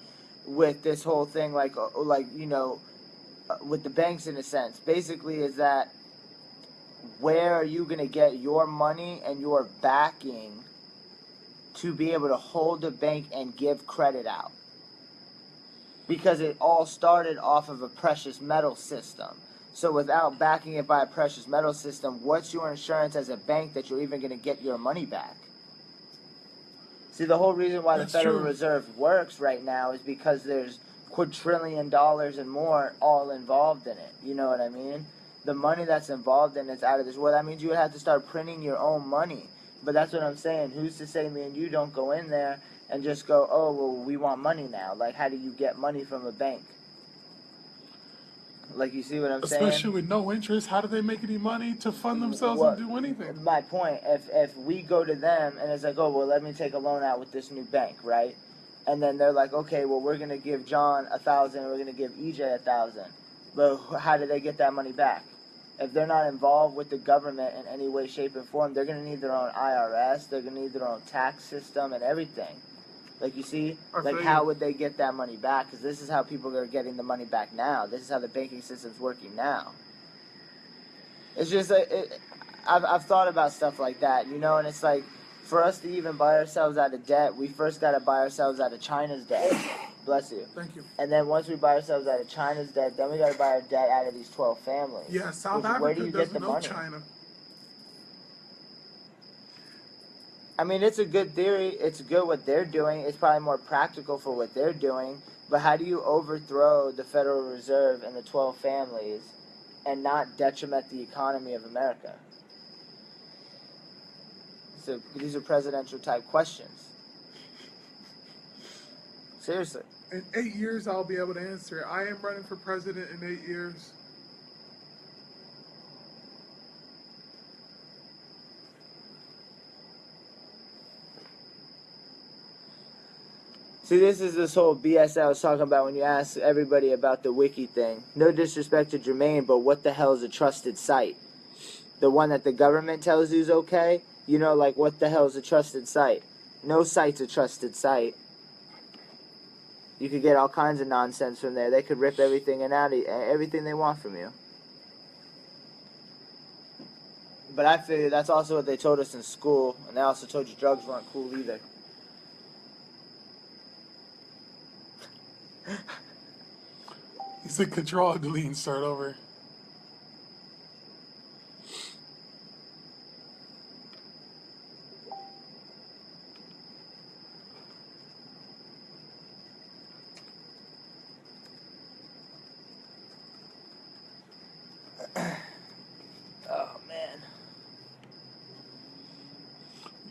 with this whole thing. Like with the banks, in a sense, basically, is that where are you gonna get your money and your backing to be able to hold a bank and give credit out? Because it all started off of a precious metal system. So without backing it by a precious metal system, what's your insurance as a bank that you're even going to get your money back? See, the whole reason why That's the Federal true. Reserve works right now is because there's quadrillion dollars and more all involved in it. You know what I mean? The money that's involved in it's out of this world. That means you would have to start printing your own money. But that's what I'm saying. Who's to say me and you don't go in there and just go, oh, well, we want money now. Like, how do you get money from a bank? Like, you see what I'm saying? Especially with no interest. How do they make any money to fund themselves Well, and do anything? My point, if we go to them and it's like, oh, well, let me take a loan out with this new bank, right? And then they're like, okay, well, we're going to give John 1,000, we're going to give EJ 1,000. But how do they get that money back? If they're not involved with the government in any way, shape, and form, they're going to need their own IRS, they're going to need their own tax system and everything. Like, you see? I Like, feel how you. would they get that money back? Because this is how people are getting the money back now. This is how the banking system's working now. It's just, I've thought about stuff like that, you know? And it's like, for us to even buy ourselves out of debt, we first got to buy ourselves out of China's debt. Bless you. Thank you. And then once we buy ourselves out of China's debt, then we got to buy our debt out of these 12 families. Yeah, South Where do Africa you get doesn't the know money? China. I mean, it's a good theory. It's good what they're doing. It's probably more practical for what they're doing. But how do you overthrow the Federal Reserve and the 12 families and not detriment the economy of America? So these are presidential type questions. Seriously. In 8 years, I'll be able to answer it. I am running for president in 8 years. See, this is this whole BS I was talking about when you ask everybody about the wiki thing. No disrespect to Jermaine, but what the hell is a trusted site? The one that the government tells you is okay? You know, like, what the hell is a trusted site? No site's a trusted site. You could get all kinds of nonsense from there. They could rip everything and out of you, everything they want from you. But I figure that's also what they told us in school, and they also told you drugs weren't cool either. He said Control Delete and start over. Oh man.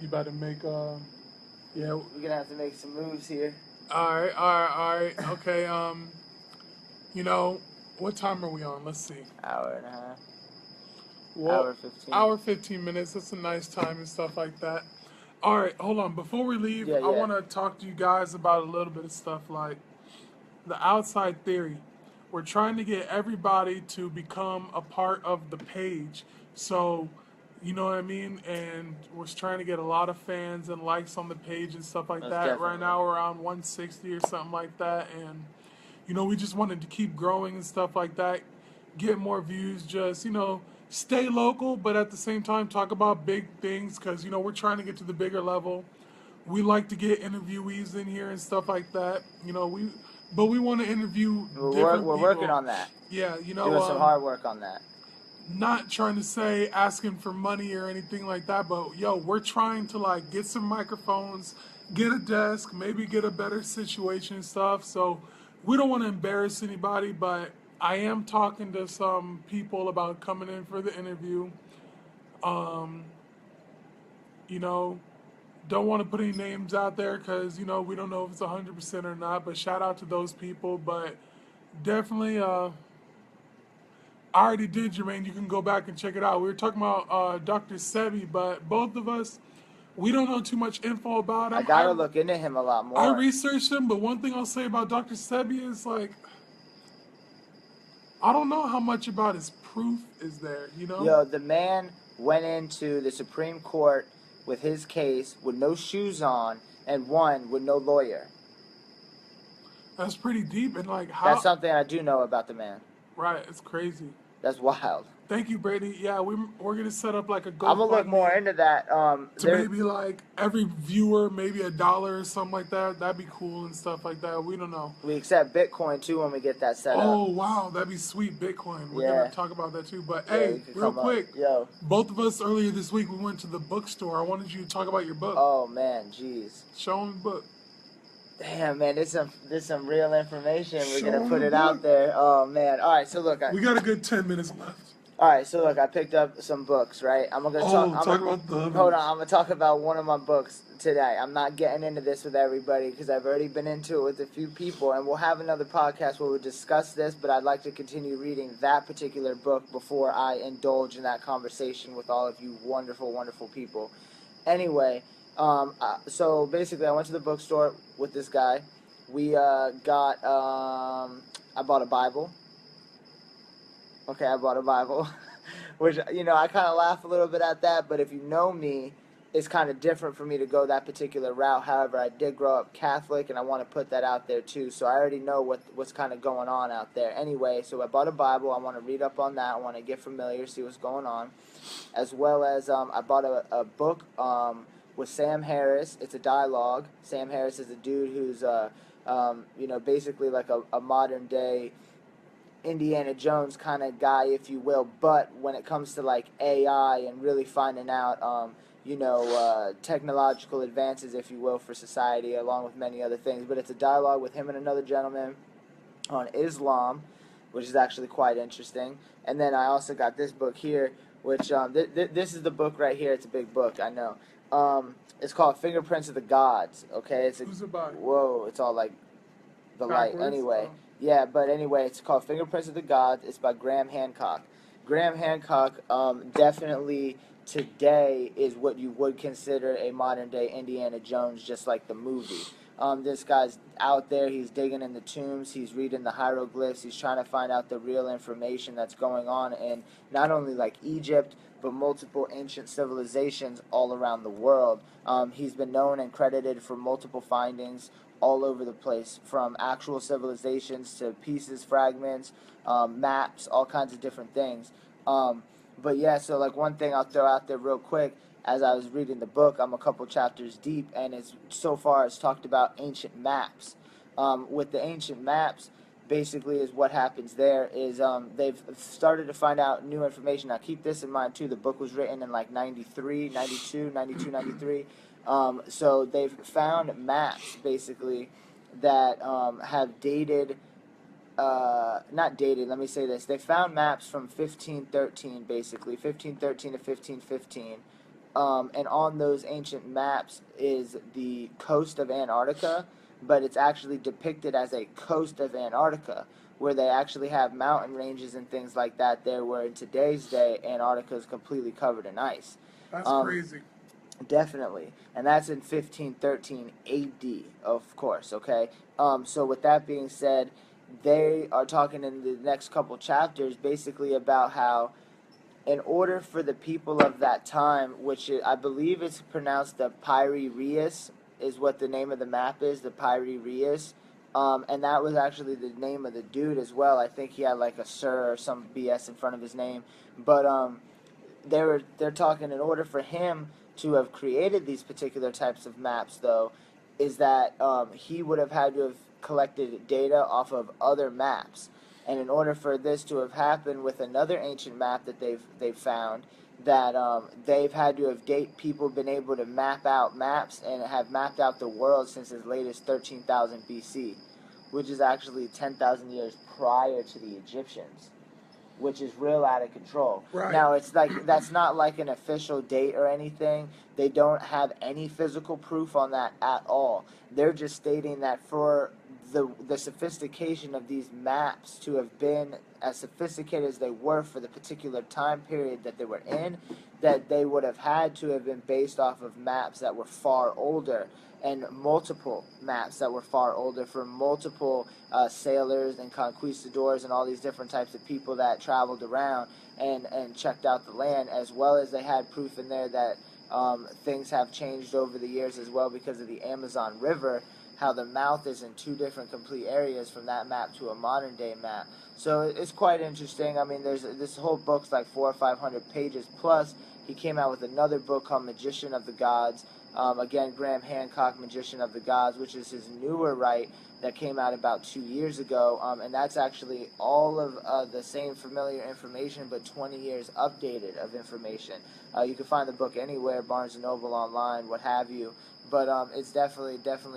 You about to make yeah. We're gonna have to make some moves here. All right. Okay. You know, what time are we on? Let's see. Hour and a half. Well, Hour 15. Hour 15 minutes. That's a nice time and stuff like that. All right, hold on. Before we leave, Yeah, I yeah. want to talk to you guys about a little bit of stuff like the outside theory. We're trying to get everybody to become a part of the page. So, you know what I mean? And we're trying to get a lot of fans and likes on the page and stuff like Most that. Right definitely. now we're around 160 or something like that. And, you know, we just wanted to keep growing and stuff like that. Get more views, just, you know, stay local, but at the same time talk about big things because, you know, we're trying to get to the bigger level. We like to get interviewees in here and stuff like that. You know, we want to interview different We're people. working on that. Yeah, you know, Doing some hard work on that. not trying to say asking for money or anything like that, but yo, we're trying to like get some microphones, get a desk, maybe get a better situation and stuff. So we don't want to embarrass anybody, but I am talking to some people about coming in for the interview. You know, don't want to put any names out there because, you know, we don't know if it's 100% or not, but shout out to those people. But definitely, I already did, Jermaine. You can go back and check it out. We were talking about Dr. Sebi, but both of us, we don't know too much info about him. I gotta look into him a lot more. I researched him, but one thing I'll say about Dr. Sebi is like, I don't know how much about his proof is there, you know? Yo, the man went into the Supreme Court with his case with no shoes on and won with no lawyer. That's pretty deep, and like how? That's something I do know about the man. Right, it's crazy. That's wild. Thank you, Brady. Yeah, we're gonna set up like a GoFundMe I'm gonna look more into that. to There, maybe like every viewer maybe $1 or something like that. That'd be cool and stuff like that. We don't know. we accept Bitcoin too when we get that set Oh up. wow, that'd be sweet, Bitcoin. We're Yeah. gonna talk about that too. But Yeah, hey, you can real come up. quick, Yo. both of us earlier this week we went to the bookstore. I wanted you to talk about your book. Oh man, jeez. Show them the book. Damn man, this some real information. We're Show gonna put the it out book. there. Oh man. All right, so look. We got a good 10 minutes left. All right, so look, I picked up some books, right? I'm gonna talk. Talk about the. Hold on, I'm gonna talk about one of my books today. I'm not getting into this with everybody because I've already been into it with a few people, and we'll have another podcast where we discuss this. But I'd like to continue reading that particular book before I indulge in that conversation with all of you wonderful, wonderful people. Anyway, so basically, I went to the bookstore with this guy. We got. I bought a Bible. Okay, I bought a Bible, which, you know, I kind of laugh a little bit at that, but if you know me, it's kind of different for me to go that particular route. However, I did grow up Catholic, and I want to put that out there too, so I already know what's kind of going on out there. Anyway, so I bought a Bible. I want to read up on that. I want to get familiar, see what's going on, as well as I bought a book with Sam Harris. It's a dialogue. Sam Harris is a dude who's, you know, basically like a modern-day Indiana Jones kind of guy, if you will, but when it comes to like AI and really finding out, you know, technological advances, if you will, for society, along with many other things. But it's a dialogue with him and another gentleman on Islam, which is actually quite interesting. And then I also got this book here, which this is the book right here. It's a big book, I know. It's called Fingerprints of the Gods. Okay, it's a Who's it by? whoa. It's all like the light. Backwards? Anyway. Oh. Yeah, but anyway, it's called Fingerprints of the Gods. It's by Graham Hancock. Graham Hancock definitely today is what you would consider a modern-day Indiana Jones, just like the movie. This guy's out there. He's digging in the tombs. He's reading the hieroglyphs. He's trying to find out the real information that's going on in not only like Egypt, but multiple ancient civilizations all around the world. He's been known and credited for multiple findings all over the place, from actual civilizations to pieces, fragments, maps, all kinds of different things. But yeah, so like one thing I'll throw out there real quick, as I was reading the book, I'm a couple chapters deep, and it's talked about ancient maps. With the ancient maps, basically is what happens there is they've started to find out new information. Now keep this in mind too, the book was written in like 93, 92, 92, 93. So they've found maps basically that have dated, not dated, let me say this. They found maps from 1513 basically, 1513 to 1515. And on those ancient maps is the coast of Antarctica, but it's actually depicted as a coast of Antarctica, where they actually have mountain ranges and things like that there, where in today's day, Antarctica is completely covered in ice. That's crazy. Definitely. And that's in 1513 AD, of course, okay? So with that being said, they are talking in the next couple chapters basically about how in order for the people of that time, which I believe is pronounced the Pyri Reis, is what the name of the map is, the Pyri Reis. And that was actually the name of the dude as well. I think he had like a Sir or some BS in front of his name. But they're talking in order for him to have created these particular types of maps, though, is that he would have had to have collected data off of other maps. And in order for this to have happened with another ancient map that they've found, that they've had to have people been able to map out maps and have mapped out the world since as late as 13,000 BC, which is actually 10,000 years prior to the Egyptians, which is real out of control. Right. Now, it's like, that's not like an official date or anything. They don't have any physical proof on that at all. They're just stating that for the sophistication of these maps to have been as sophisticated as they were for the particular time period that they were in, that they would have had to have been based off of maps that were far older, and multiple maps that were far older for multiple sailors and conquistadors and all these different types of people that traveled around and checked out the land, as well as they had proof in there that things have changed over the years as well because of the Amazon River, how the mouth is in two different complete areas from that map to a modern day map. So it's quite interesting. I mean, this whole book's like 400 or 500 pages, plus he came out with another book called Magician of the Gods. Again, Graham Hancock, Magician of the Gods, which is his newer write that came out about 2 years ago. And that's actually all of the same familiar information, but 20 years updated of information. You can find the book anywhere, Barnes & Noble, online, what have you. But it's definitely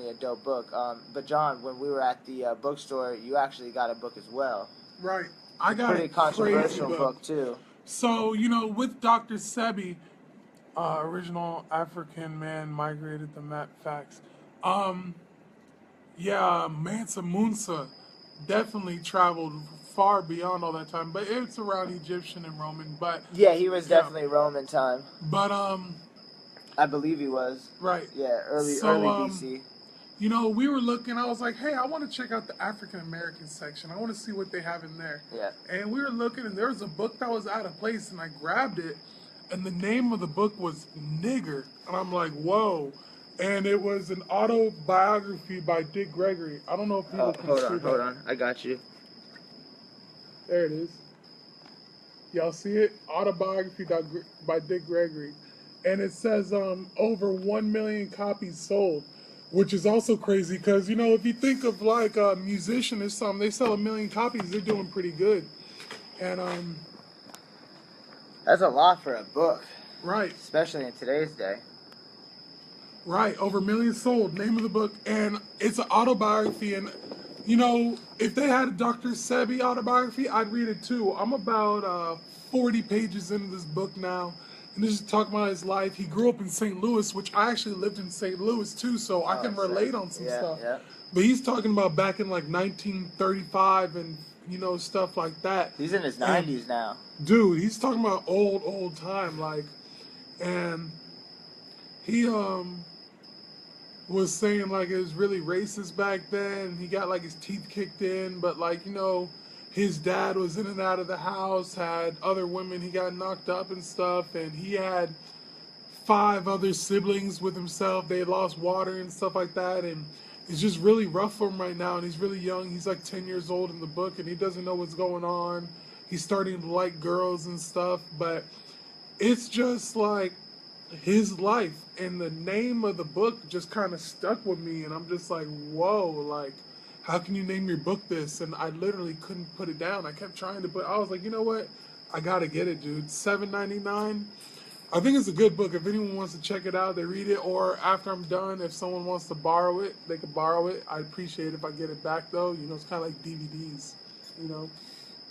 a dope book. But John, when we were at the bookstore, you actually got a book as well. Right. I got Pretty a crazy controversial book. book too. So, with Dr. Sebi, original African man migrated the map facts. Mansa Musa definitely traveled far beyond all that time, but it's around Egyptian and Roman. But Yeah, he was definitely Roman time. but I believe he was. right. Yeah, early BC. We were looking. I was like, hey, I want to check out the African American section. I want to see what they have in there. Yeah. And we were looking, and there was a book that was out of place, and I grabbed it, and the name of the book was Nigger, and I'm like, whoa. And it was an autobiography by Dick Gregory. I don't know if people can see that. Hold on. I got you. There it is. Y'all see it? Autobiography by Dick Gregory. And it says over 1 million copies sold, which is also crazy because, if you think of like a musician or something, they sell 1 million copies, they're doing pretty good. And, That's a lot for a book, right. especially in today's day. Right, over 1 million sold, name of the book, and it's an autobiography, and, if they had a Dr. Sebi autobiography, I'd read it too. I'm about 40 pages into this book now, and this is talking about his life. He grew up in St. Louis, which I actually lived in St. Louis too, so I can relate on some stuff. Yeah. But he's talking about back in like 1935 and, stuff like that. He's in his 90s now. Dude, he's talking about old time, like, and he, was saying like it was really racist back then. He got like his teeth kicked in, but like his dad was in and out of the house, had other women, he got knocked up and stuff, and he had 5 other siblings with himself. They lost water and stuff like that, and it's just really rough for him right now. And he's really young. He's like 10 years old in the book, and he doesn't know what's going on. He's starting to like girls and stuff, but it's just like his life. And the name of the book just kind of stuck with me, and I'm just like, whoa, like, how can you name your book this? And I literally couldn't put it down. I kept trying to I was like, you know what? I gotta get it, dude. $7.99. I think it's a good book. If anyone wants to check it out, they read it. Or after I'm done, if someone wants to borrow it, they can borrow it. I'd appreciate it if I get it back, though. You know, it's kind of like DVDs, you know.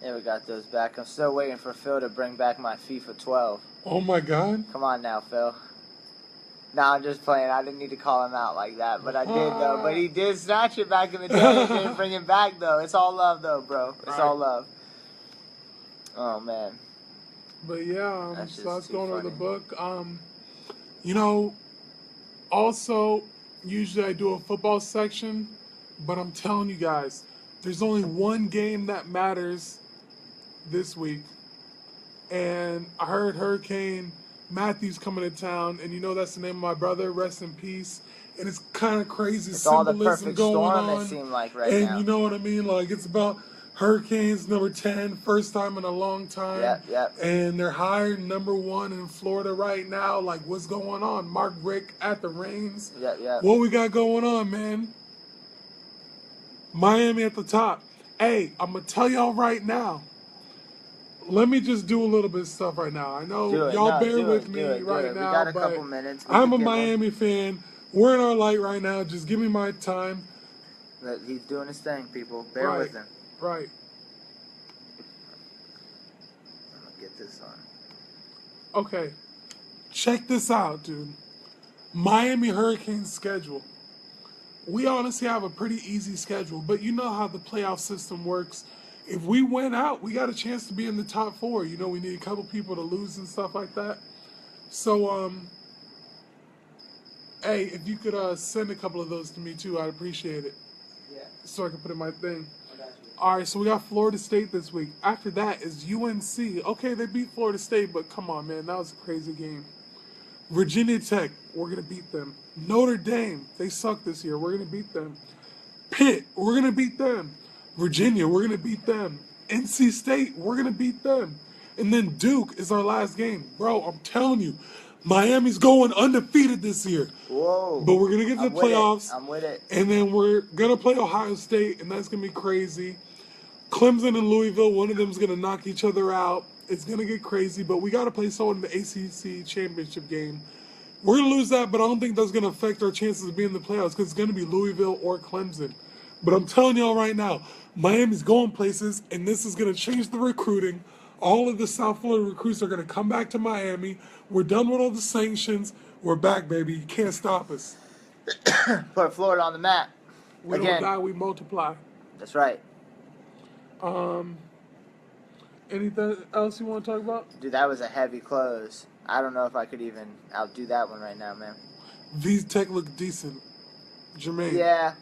Yeah, we got those back. I'm still waiting for Phil to bring back my FIFA 12. Oh, my God. Come on now, Phil. No, I'm just playing. I didn't need to call him out like that, but I did, though. But he did snatch it back in the day. He didn't bring it back, though. It's all love, though, bro. It's all love. Oh, man. But yeah, That's so just that's too going over the funny. book. You know, also, usually I do a football section, but I'm telling you guys, there's only one game that matters this week. And I heard Hurricane Matthew's coming to town, and you know that's the name of my brother, rest in peace. And it's kind of crazy It's all the symbolism perfect going storm, on. it seemed like, right And now. you know what I mean? Like, it's about Hurricanes number 10, first time in a long time. Yep. And they're hired number 1 in Florida right now. Like, what's going on? Mark Rick at the reins. Yep. What we got going on, man? Miami at the top. Hey, I'm going to tell y'all right now. Let me just do a little bit of stuff right now. I know Do it. y'all No, bear do with it, me do it, do right it. now. We got a but couple minutes. We I'm can a give 'em- Miami fan. We're in our light right now. Just give me my time. But he's doing his thing, people. Bear Right. with him. Right. I'm going to get this on. Okay. Check this out, dude. Miami Hurricanes schedule. We honestly have a pretty easy schedule, but you know how the playoff system works. If we win out, we got a chance to be in the top 4. You know, we need a couple people to lose and stuff like that. So, hey, if you could send a couple of those to me too, I'd appreciate it. Yeah, So I can put in my thing. I got you. All right, so we got Florida State this week. After that is UNC. Okay, they beat Florida State, but come on, man, that was a crazy game. Virginia Tech, we're going to beat them. Notre Dame, they suck this year. We're going to beat them. Pitt, we're going to beat them. Virginia, we're going to beat them. NC State, we're going to beat them. And then Duke is our last game. Bro, I'm telling you, Miami's going undefeated this year. Whoa. But we're going to get to I'm the with it. playoffs. I'm with it. And then we're going to play Ohio State, and that's going to be crazy. Clemson and Louisville, one of them is going to knock each other out. It's going to get crazy, but we got to play someone in the ACC championship game. We're going to lose that, but I don't think that's going to affect our chances of being in the playoffs because it's going to be Louisville or Clemson. But I'm telling y'all right now, Miami's going places, and this is going to change the recruiting. All of the South Florida recruits are going to come back to Miami. We're done with all the sanctions. We're back, baby. You can't stop us. Put Florida on the map. We Again. don't die, we multiply. That's right. Anything else you want to talk about? Dude, that was a heavy close. I don't know if I could even outdo that one right now, man. V's Tech look decent. Jermaine. Yeah.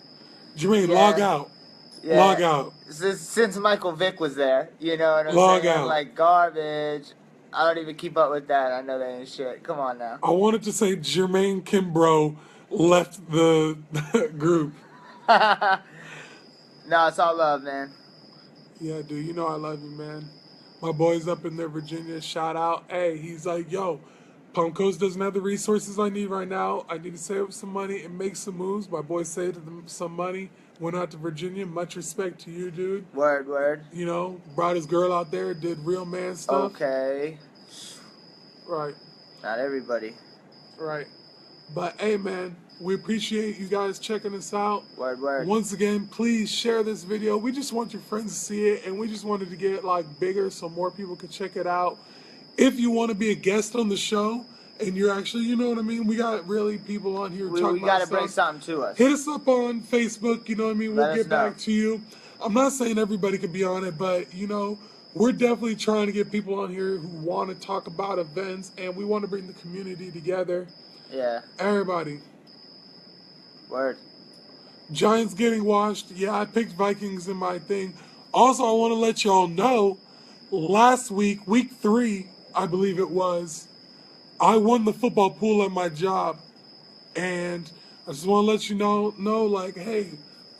Jermaine, Yeah. log out. Yeah. Log out. Since Michael Vick was there, you know what I'm Log saying? out. Like, garbage. I don't even keep up with that. I know that ain't shit. Come on now. I wanted to say Jermaine Kimbrough left the group. No, it's all love, man. Yeah, dude, you know I love you, man. My boy's up in there, Virginia. Shout out. Hey, he's like, yo, Palm Coast doesn't have the resources I need right now. I need to save up some money and make some moves. My boy saved them some money. Went out to Virginia. Much respect to you, dude. Word. You know, brought his girl out there, did real man stuff. Okay. Right. Not everybody. Right. But hey, man, we appreciate you guys checking us out. Word. Once again, please share this video. We just want your friends to see it, and we just wanted to get it like bigger so more people could check it out. If you want to be a guest on the show, and you're actually, you know what I mean, we got really people on here We talking got about to bring stuff. something to us. Hit us up on Facebook, you know what I mean? Let We'll us get back know. to you. I'm not saying everybody could be on it, but, you know, we're definitely trying to get people on here who want to talk about events, and we want to bring the community together. Yeah. Everybody. Word. Giants getting washed. Yeah, I picked Vikings in my thing. Also, I want to let y'all know, last week, week 3, I believe it was, I won the football pool at my job. And I just want to let you know, like, hey,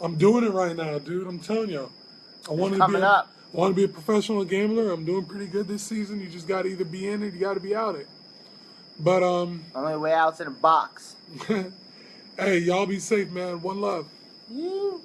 I'm doing it right now, dude. I'm telling you. I want to coming up. I want to be a professional gambler. I'm doing pretty good this season. You just got to either be in it, you got to be out it. But Only way out's in a box. hey, y'all be safe, man. One love. You.